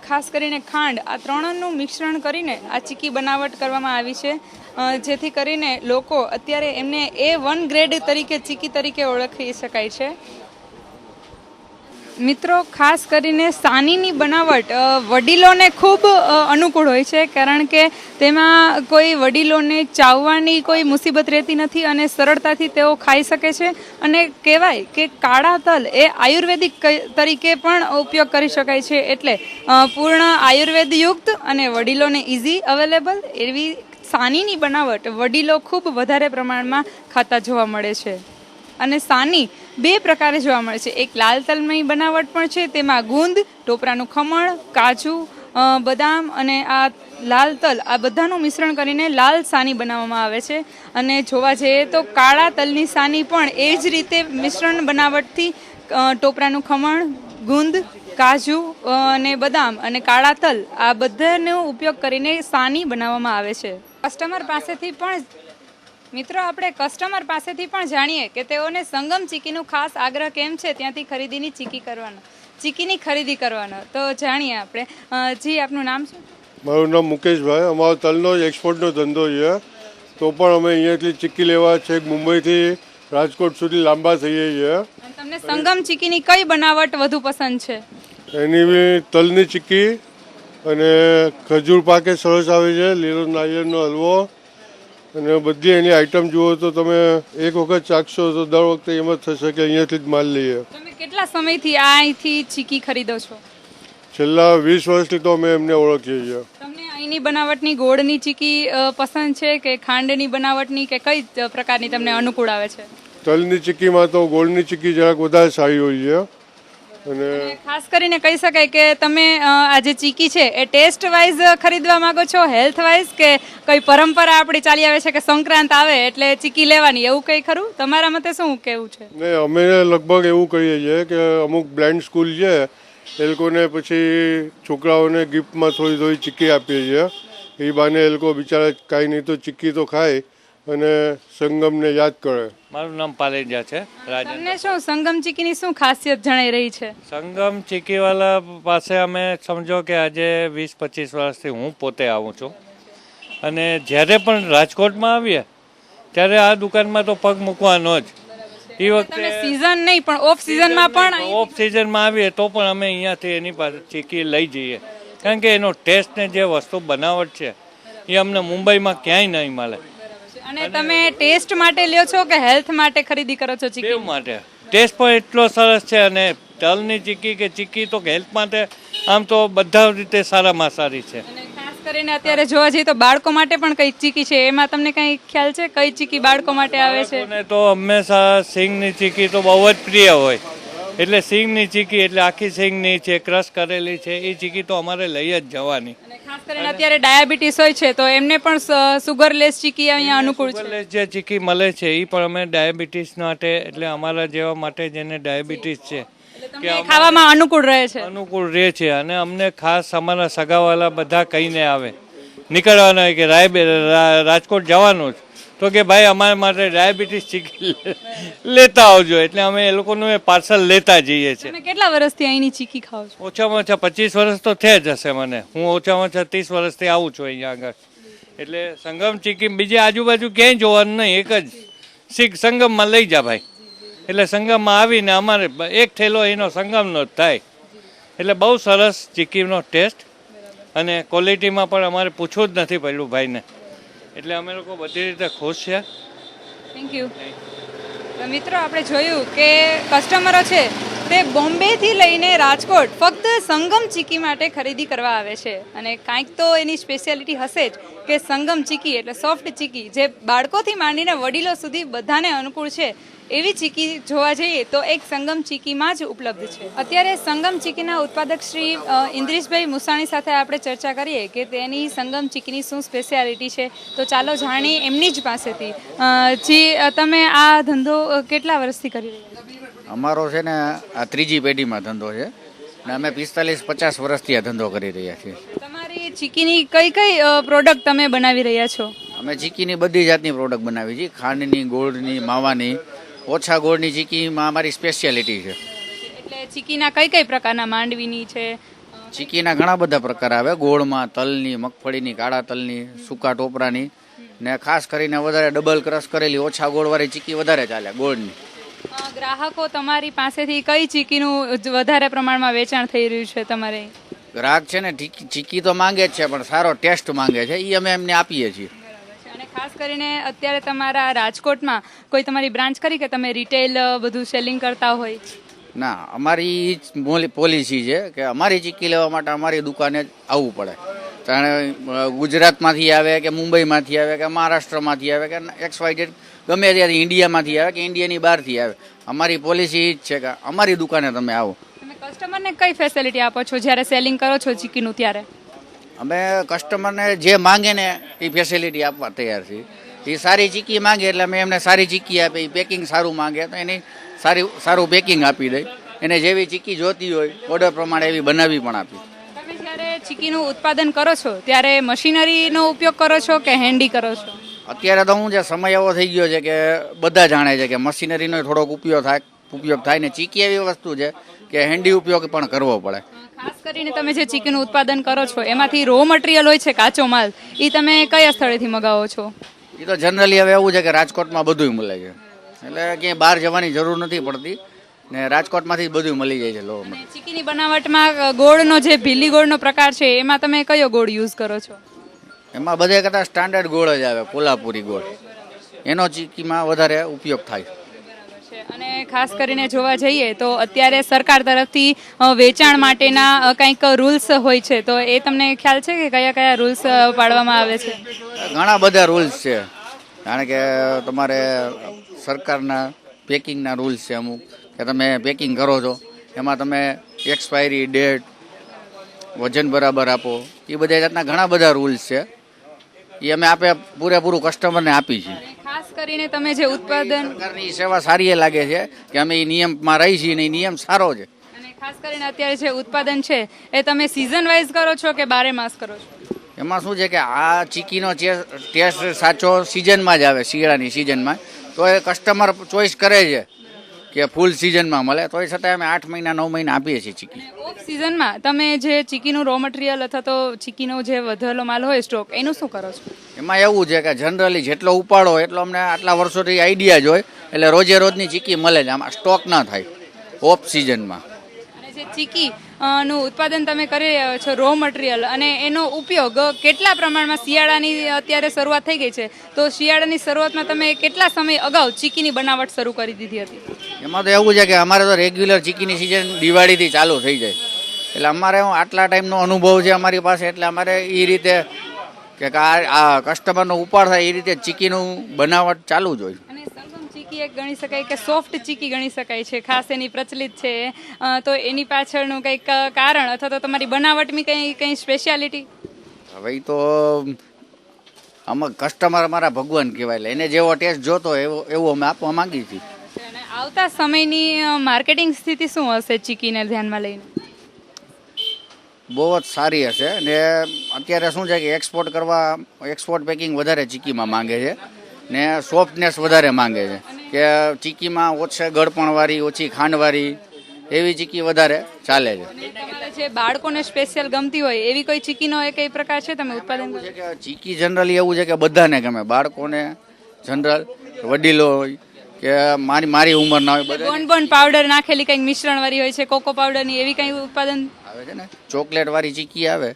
ખાસ કરીને ખાંડ, આ ત્રણનું મિશ્રણ કરીને આ ચીકી બનાવટ કરવામાં આવી છે, જેથી કરીને લોકો અત્યારે એમને A1 ગ્રેડ તરીકે ચીકી તરીકે ઓળખી શકાય છે. મિત્રો, ખાસ કરીને સાનીની બનાવટ વડીલોને ખૂબ અનુકૂળ હોય છે, કારણ કે તેમાં કોઈ વડીલોને ચાવવાની કોઈ મુસીબત રહેતી નથી અને સરળતાથી તેઓ ખાઈ શકે છે. અને કહેવાય કે કાળા તલ એ આયુર્વેદિક તરીકે પણ ઉપયોગ કરી શકાય છે, એટલે પૂર્ણ આયુર્વેદયુક્ત અને વડીલોને ઇઝી અવેલેબલ એવી સાનીની બનાવટ વડીલો ખૂબ વધારે પ્રમાણમાં ખાતા જોવા મળે છે. અને સાની બે પ્રકારે જોવા મળે છે. એક લાલ તલની બનાવટ પણ છે, તેમાં ગુંદ, ટોપરાનું ખમણ, કાજુ, બદામ અને આ લાલ તલ, આ બધાનું મિશ્રણ કરીને લાલ સાની બનાવવામાં આવે છે. અને જોવા જઈએ તો કાળા તલની સાની પણ એ જ રીતે મિશ્રણ બનાવટથી ટોપરાનું ખમણ, ગુંદ, કાજુ અને બદામ અને કાળા તલ, આ બધાનો ઉપયોગ કરીને સાની બનાવવામાં આવે છે. કસ્ટમર પાસેથી પણ મિત્રો, આપણે કસ્ટમર પાસેથી પણ જાણીએ કે તેઓને સંગમ ચીકીનું ખાસ આગ્રહ કેમ છે ત્યાંથી ચીકીની ખરીદી કરવાનો. તો જાણીએ આપણે. જી, આપનું નામ શું? મારું નામ મુકેશભાઈ. અમારો તલનો એક્સપોર્ટનો ધંધો છે, તો પણ અમે અહીંયાથી ચીકી લેવા છે મુંબઈથી રાજકોટ સુધી લાંબા થઈએ છીએ. તમને સંગમ ચીકીની કઈ બનાવટ વધુ પસંદ છે? એની બી તલની ચીકી અને ખજૂર પાકે સરસ આવે છે, લીલો નાળિયેરનો હલવો અને બધી એની આઈટમ જુઓ તો તમે એક વખત ચાખશો તો દર વખતે એમ જ થશે કે અહીંયાથી જ માલ લઈએ. તમે કેટલા સમયથી અહીંથી ચીકી ખરીદો છો? છેલ્લા 20 વર્ષથી તો અમે એમને ઓળખીએ છીએ. તમને અહીંની બનાવટની ગોળની ચીકી પસંદ છે કે ખાંડની બનાવટની, કે કઈ પ્રકારની તમને અનુકૂળ આવે છે? તલની ચીકીમાં તો ગોળની ચીકી જરાક વધારે સારી હોય છે. અને ખાસ કરીને કહી શકાય કે તમે આ જે ચીકી છે એ ટેસ્ટ વાઇઝ ખરીદવા માંગો છો, હેલ્થ વાઇઝ, કે કઈ પરંપરા આપણી ચાલી આવે છે કે સંક્રાંત આવે એટલે ચીકી લેવાની, એવું કઈ ખરું? તમારા મતે શું કેવું છે? નહીં, અમે લગભગ એવું કરીએ છીએ કે અમુક બ્લાઇન્ડ સ્કૂલ છે એ લોકોને પછી છોકરાઓને ગિફ્ટમાં થોડી થોડી ચીકી આપીએ છીએ. એ બાને એ લોકો બિચારા કાંઈ નહીં તો ચીકી તો ખાય અને સંગમને યાદ કરે. મારું નામ પાલેજા છે. તમને શું સંગમ ચીકીની શું ખાસિયત જણાઈ રહી છે? સંગમ ચીકીવાલા પાસે અમે સમજો કે આજે 20-25 વર્ષથી હું પોતે આવું છું, અને જ્યારે પણ રાજકોટમાં આવીએ ત્યારે આ દુકાનમાં તો પગ મૂકવાનો જ. એ વખતે સીઝન નહીં પણ ઓફ સિઝનમાં આવીએ તો પણ અમે અહીંયાથી એની પાસે ચીકી લઈ જઈએ, કારણ કે એનો ટેસ્ટ ને જે વસ્તુ બનાવટ છે એ અમને મુંબઈમાં ક્યાંય નહીં મળે. અને તમે ટેસ્ટ માટે લ્યો છો કે હેલ્થ માટે ખરીદી કરો છો ચીકી? બેવ માટે. ટેસ્ટ પણ એટલો સરસ છે, અને તલની ચીકી કે ચીકી તો હેલ્થ માટે આમ તો બધા રીતે સારામાં સારી છે. અને ખાસ કરીને અત્યારે જોવા જઈએ તો બાળકો માટે પણ કઈ ચીકી છે, એમાં તમને કઈ ખ્યાલ છે કઈ ચીકી બાળકો માટે આવે છે? બાળકોને તો હંમેશા સિંગની ચીકી તો બહુ જ પ્રિય હોય, એટલે સિંગની ચીકી એટલે આખી સિંગની છે, ક્રશ કરેલી છે, એ ચીકી તો અમારે લઈ જ જવાની. ખાસ કરીને અત્યારે ડાયાબિટીસ હોય છે તો એમને પણ સુગરલેસ ચીકી અહીંયા અનુકૂળ છે. સુગરલેસ જે ચીકી મળે છે એ પણ અમે ડાયાબિટીસ માટે, એટલે અમારા જેવા માટે જેને ડાયાબિટીસ છે કે ખાવામાં અનુકૂળ રહે છે, અનુકૂળ રહે છે. અને અમને ખાસ અમારા સગાવાલા બધા કહીને આવે, નીકળવાના હોય કે રાજકોટ જવાનું જ, તો કે ભાઈ અમારા માટે ડાયાબિટીસ ચીકી લેતા આવજો, એટલે અમે એ લોકોનું પાર્સલ લેતા જઈએ છીએ. તમે કેટલા વર્ષથી અહીંની ચીકી ખાઓ છો? ઓછામાં ઓછા 25 વર્ષ તો થયા જ હશે મને. હું ઓછામાં ઓછા 30 વર્ષથી આવું છું અહીંયા આગળ. એટલે સંગમ ચીકી બીજી આજુબાજુ ક્યાંય જોવાનું નહીં, એક જ સંગમમાં લઈ જા ભાઈ. એટલે સંગમમાં આવીને અમારે એક થેલો એનો સંગમનો જ થાય. એટલે બહુ સરસ ચીકીનો ટેસ્ટ, અને ક્વોલિટીમાં પણ અમારે પૂછવું જ નથી પડ્યું ભાઈને. એટલે અમે લોકો બધી રીતે ખુશ છે. Thank you. મિત્રો, આપણે જોયું કે કસ્ટમરો છે તે બોમ્બેથી લઈને રાજકોટ ફક્ત સંગમ ચીકી માટે ખરીદી કરવા આવે છે, અને કાંઈક તો એની સ્પેશિયાલિટી હશે જ કે સંગમ ચીકી એટલે સોફ્ટ ચીકી જે બાળકોથી માંડીને વડીલો સુધી બધાને અનુકૂળ છે. એવી ચીકી જોવા જઈએ તો એક સંગમ ચીકીમાં જ ઉપલબ્ધ છે. અત્યારે સંગમ ચીકીના ઉત્પાદક શ્રી ઇન્દ્રિશભાઈ મુસાણી સાથે આપણે ચર્ચા કરીએ કે તેની સંગમ ચીકીની શું સ્પેશિયાલિટી છે, તો ચાલો જાણીએ એમની જ પાસેથી. જી, તમે આ ધંધો કેટલા વર્ષથી કરી રહ્યા છો? અમારો છે ને આ ત્રીજી પેઢીમાં ધંધો છે, ને અમે 45-50 વર્ષથી આ ધંધો કરી રહ્યા છીએ. ચીકીની કઈ કઈ પ્રોડક્ટ તમે બનાવી રહ્યા છો? અમે ચીકીની બધી જાતની પ્રોડક્ટ બનાવી છે, ખાંડની, ગોળની, માવાની. ઓછા ગોળની ચીકીમાં અમારી સ્પેશિયાલિટી છે. એટલે ચીકીના કઈ કઈ પ્રકારના માંડવીની છે? ચીકીના ઘણા બધા પ્રકાર આવે, ગોળમાં તલની, મગફળીની, કાળા તલની, સૂકા ટોપરાની, ને ખાસ કરીને વધારે ડબલ ક્રશ કરેલી ઓછા ગોળવાળી ચીકી વધારે ચાલે ગોળની. ગ્રાહકો તમારી પાસેથી કઈ ચીકીનું વધારે પ્રમાણમાં વેચાણ થઈ રહ્યું છે તમારે? ગ્રાહક છે ને ચીકી તો માંગે જ છે, પણ સારો ટેસ્ટ માંગે છે, એ અમે એમને આપીએ છીએ. અને ખાસ કરીને અત્યારે તમારા રાજકોટમાં કોઈ તમારી બ્રાન્ચ કરી કે તમે રિટેલ બધું સેલિંગ કરતા હોય? ના, અમારી પોલિસી છે કે અમારી ચીકી લેવા માટે અમારી દુકાને જ આવવું પડે. જાણે ગુજરાતમાંથી આવે કે મુંબઈમાંથી આવે કે મહારાષ્ટ્રમાંથી આવે કે XYZ ગમે ત્યાંથી, ઇન્ડિયામાંથી આવે કે ઇન્ડિયાની બહારથી આવે, અમારી પોલિસી જ છે કે અમારી દુકાને તમે આવો. તમે કસ્ટમરને કઈ ફેસિલિટી આપો છો જ્યારે સેલિંગ કરો છો ચીકીનું ત્યારે? અમે કસ્ટમરને જે માંગે ને એ ફેસિલિટી આપવા તૈયાર છીએ. એ સારી ચીકી માંગે એટલે અમે એમને સારી ચીકી આપી, પેકિંગ સારું માંગે તો એની સારું પેકિંગ આપી દઈ. એને જેવી ચીકી જોતી હોય ઓર્ડર પ્રમાણે એવી બનાવી પણ આપી. તમે જ્યારે ચીકીનું ઉત્પાદન કરો છો ત્યારે મશીનરીનો ઉપયોગ કરો છો કે હેન્ડી કરો છો? અત્યારે તો હું જે સમય એવો થઈ ગયો છે કે બધા જાણે છે કે મશીનરીનો થોડોક ઉપયોગ થાય ને ચીકી એવી વસ્તુ છે કે હેન્ડી ઉપયોગ પણ કરવો પડે. ખાસ કરીને તમે જે ચીકીનું ઉત્પાદન કરો છો એમાંથી રો મટીરિયલ હોય છે, કાચો માલ, એ તમે કયા સ્થળેથી મગાવો છો? એ તો જનરલી હવે એવું છે કે રાજકોટમાં બધું મળે છે, એટલે ક્યાંય બહાર જવાની જરૂર નથી પડતી ને રાજકોટમાંથી જ બધું મળી જાય છે. લો ચીકીની બનાવટમાં ગોળનો જે ભીલી ગોળનો પ્રકાર છે એમાં તમે કયો ગોળ યુઝ કરો છો? એમાં બધે કરતાં સ્ટાન્ડર્ડ ગોળ જ આવે, કોલ્હાપુરી ગોળ, એનો ચીકીમાં વધારે ઉપયોગ થાય. અને ખાસ કરીને જોવા જઈએ તો અત્યારે સરકાર તરફથી વેચાણ માટેના કંઈક રૂલ્સ હોય છે, તો એ તમને ખ્યાલ છે કે કયા કયા રૂલ્સ પાડવામાં આવે છે? ઘણા બધા રૂલ્સ છે, કારણ કે તમારે સરકારના પેકિંગના રૂલ્સ છે અમુક, કે તમે પેકિંગ કરો છો એમાં તમે એક્સપાયરી ડેટ, વજન બરાબર આપો, એ બધા જાતના ઘણા બધા રૂલ્સ છે. એ અમે પૂરેપૂરું કસ્ટમરને આપી છીએ. ખાસ કરીને તમે જે ઉત્પાદન, સરકારની સેવા સારી એ લાગે છે કે અમે એ નિયમમાં રહી છીએ ને એ નિયમ સારો છે. અને ખાસ કરીને અત્યારે જે ઉત્પાદન છે એ તમે સિઝન વાઇઝ કરો છો કે બારે માસ કરો છો? એમાં શું છે કે આ ચીકીનો ટેસ્ટ સાચો સિઝનમાં જ આવે, શિયાળાની સિઝનમાં, તો એ કસ્ટમર ચોઈસ કરે છે કે ફૂલ સિઝનમાં મળે, તો એ છતાં અમે 8 મહિના 9 મહિના આપીએ છીએ ચીકી. ઓફ સિઝનમાં તમે જે ચીકીનું રો મટીરિયલ અથવા તો ચીકીનો જે વધેલો માલ હોય સ્ટોક, એનું શું કરો છો? એમાં એવું છે કે જનરલી જેટલો ઉપાડો એટલો અમને આટલા વર્ષોથી આઈડિયા જ હોય, એટલે રોજે રોજની ચીકી મળે જ, આમાં સ્ટોક ના થાય ઓફ સિઝનમાં. અને જે ચીકી નું ઉત્પાદન તમે કરી રહ્યા છો, રો મટીરિયલ, અને એનો ઉપયોગ કેટલા પ્રમાણમાં, શિયાળાની અત્યારે શરૂઆત થઈ ગઈ છે, તો શિયાળાની શરૂઆતમાં તમે કેટલા સમય અગાઉ ચીકીની બનાવટ શરૂ કરી દીધી હતી? એમાં તો એવું છે કે અમારે તો રેગ્યુલર ચીકીની સિઝન દિવાળીથી ચાલુ થઈ જાય, એટલે અમારે આટલા ટાઈમનો અનુભવ છે અમારી પાસે, એટલે અમારે એ રીતે કે આ કસ્ટમરનો ઉપાડ થાય એ રીતે ચીકીનું બનાવટ ચાલુ જ હોય. અને સંગમ ચીકી એક ગણી શકાય કે સોફ્ટ ચીકી ગણી શકાય છે, ખાસ એની પ્રચલિત છે, તો એની પાછળનું કંઈક કારણ અથવા તો તમારી બનાવટની કંઈ સ્પેશિયાલિટી? હવે તો આમાં કસ્ટમર અમારા ભગવાન કહેવાય, એટલે એને જેવો ટેસ્ટ જોતો એવો અમે આપવા માંગીએ છીએ. અને આવતા સમયની માર્કેટિંગ સ્થિતિ શું હશે ચીકીને ધ્યાનમાં લઈને? બહુ જ સારી હશે, ને અત્યારે શું છે કે એક્સપોર્ટ પેકિંગ વધારે ચીકીમાં માંગે છે ને સોફ્ટનેસ વધારે માંગે છે, કે ચીકીમાં ઓછી ગળપણવાળી, ઓછી ખાંડવાળી એવી ચીકી વધારે ચાલે છે. તમારે જે બાળકોને સ્પેશિયલ ગમતી હોય એવી કોઈ ચીકીનો કઈ પ્રકાર છે તમે ઉત્પાદન કરો? કે ચીકી જનરલી એવું છે કે બધાને ગમે, બાળકોને જનરલ, વડીલો હોય કે મારી ઉંમરના હોય, બધા બોન પાવડર નાખેલી કંઈક મિશ્રણ વાળી હોય છે, કોકો પાવડરની, એવી કંઈ ઉત્પાદન આવે છે ને, ચોકલેટ વાળી ચીકી આવે,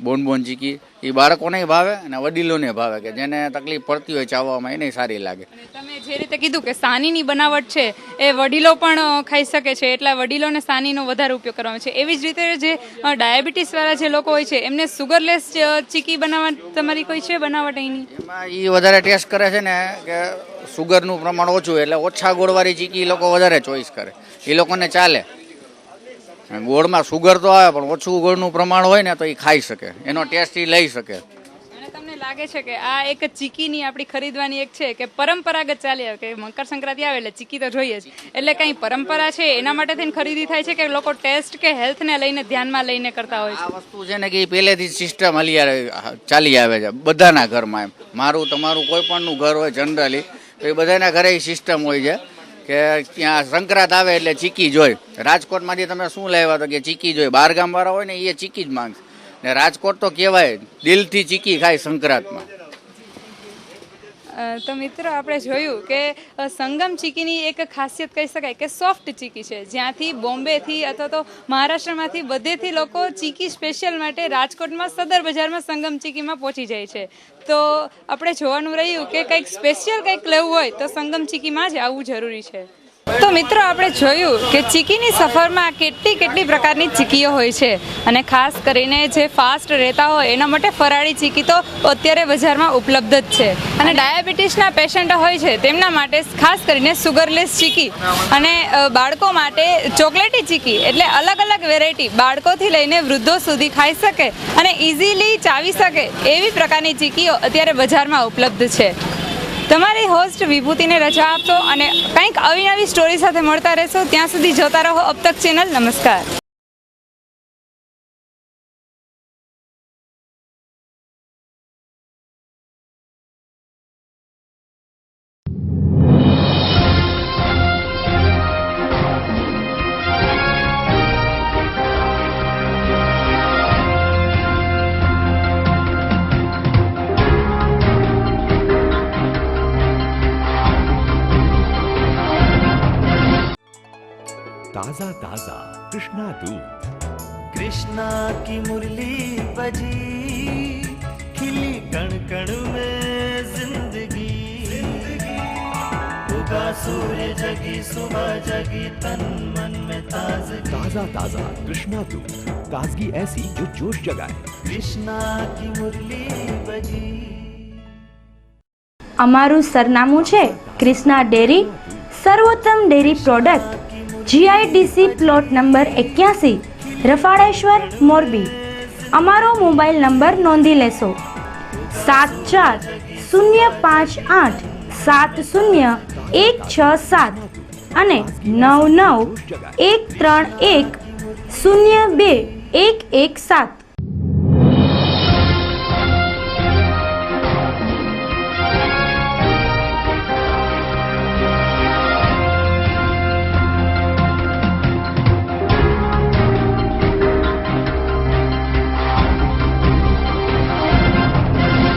બોન ચીકી, એ બાળકોને ભાવે અને વડીલોને ભાવે, કે જેને તકલીફ પડતી હોય ચાવવામાં એને સારી લાગે. તમે જે રીતે કીધું કે સાનીની બનાવટ છે એ વડીલો પણ ખાઈ શકે છે, એટલે વડીલોને સાનીનો વધારે ઉપયોગ કરવામાં છે. એવી જ રીતે જે ડાયાબિટીસ વાળા જે લોકો હોય છે એમને સુગરલેસ ચીકી બનાવવા તમારી કોઈ છે બનાવટ એની? એમાં એ વધારે ટેસ્ટ કરે છે ને કે સુગરનું પ્રમાણ ઓછું, એટલે ઓછા ગોળવાળી ચીકી એ લોકો વધારે ચોઈસ કરે, એ લોકોને ચાલે. ગોળમાં સુગર તો આવે પણ ઓછું ગોળનું પ્રમાણ હોય ને તો એ ખાઈ શકે, એનો ટેસ્ટ એ લઈ શકે. અને તમને લાગે છે કે આ એક ચીકીની આપણી ખરીદવાની એક છે કે પરંપરાગત ચાલી આવે કે મકર સંક્રાંતિ આવે એટલે ચીકી તો જોઈએ જ, એટલે કંઈ પરંપરા છે એના માટે થઈને ખરીદી થાય છે કે લોકો ટેસ્ટ કે હેલ્થને લઈને ધ્યાનમાં લઈને કરતા હોય છે? આ વસ્તુ છે ને કે ઈ પહેલેથી સિસ્ટમ ચાલી આવે છે બધાના ઘરમાં. એમ મારું તમારું કોઈ પણનું ઘર હોય જનરલી તો એ બધાના ઘરે એ સિસ્ટમ હોય છે કે ત્યાં સંક્રાંત આવે એટલે ચીકી જોઈ. રાજકોટમાંથી તમે શું લાવ્યા તો કે ચીકી જોઈ. બહાર ગામવાળા હોય ને એ ચીકી જ માંગશે. ને રાજકોટ તો કહેવાય દિલથી ચીકી ખાય સંક્રાંતમાં. તો મિત્રો આપણે જોયું કે સંગમ ચીકીની એક ખાસિયત કહી શકાય કે સોફ્ટ ચીકી છે, જ્યાંથી બોમ્બેથી અથવા તો મહારાષ્ટ્રમાંથી બધેથી લોકો ચીકી સ્પેશિયલ માટે રાજકોટમાં સદર બજારમાં સંગમ ચીકીમાં પહોંચી જાય છે. તો આપણે જોવાનું રહ્યું કે કંઈક સ્પેશિયલ કંઈક લેવું હોય તો સંગમ ચીકીમાં જ આવવું જરૂરી છે. તો મિત્રો આપણે જોયું કે ચીકીની સફરમાં કેટલી પ્રકારની ચીકીઓ હોય છે, અને ખાસ કરીને જે ફાસ્ટ રહેતા હોય એના માટે ફરાળી ચીકી તો અત્યારે બજારમાં ઉપલબ્ધ જ છે, અને ડાયાબિટીસના પેશન્ટો હોય છે તેમના માટે ખાસ કરીને સુગરલેસ ચીકી, અને બાળકો માટે ચોકલેટી ચીકી, એટલે અલગ અલગ વેરાયટી બાળકોથી લઈને વૃદ્ધો સુધી ખાઈ શકે અને ઇઝીલી ચાવી શકે એવી પ્રકારની ચીકીઓ અત્યારે બજારમાં ઉપલબ્ધ છે. તમારી હોસ્ટ વિભૂતિને રજા આપશો અને કંઈક અવિનવી સ્ટોરી સાથે મળતા રહેશો. ત્યાં સુધી જોતા રહો અબ તક ચેનલ. નમસ્કાર. ताजा ताजा कृष्णा दूध. कृष्णा की मुरली बजी खिली कण कण में जिंदगी उगा सूर्य जगी सुबह जगी तन मन में ताजगी. ताजा ताजा कृष्णा दूध, ताजगी ऐसी जो जोश जगाए. कृष्णा की मुरली बजी. અમારું સરનામું છે કૃષ્ણા ડેરી, સર્વોત્તમ dairy product, GIDC plot number 81, Rafaleshwar, Morbi. અમારો મોબાઈલ નંબર નોંધી લેશો 7405870167 અને 9913102117.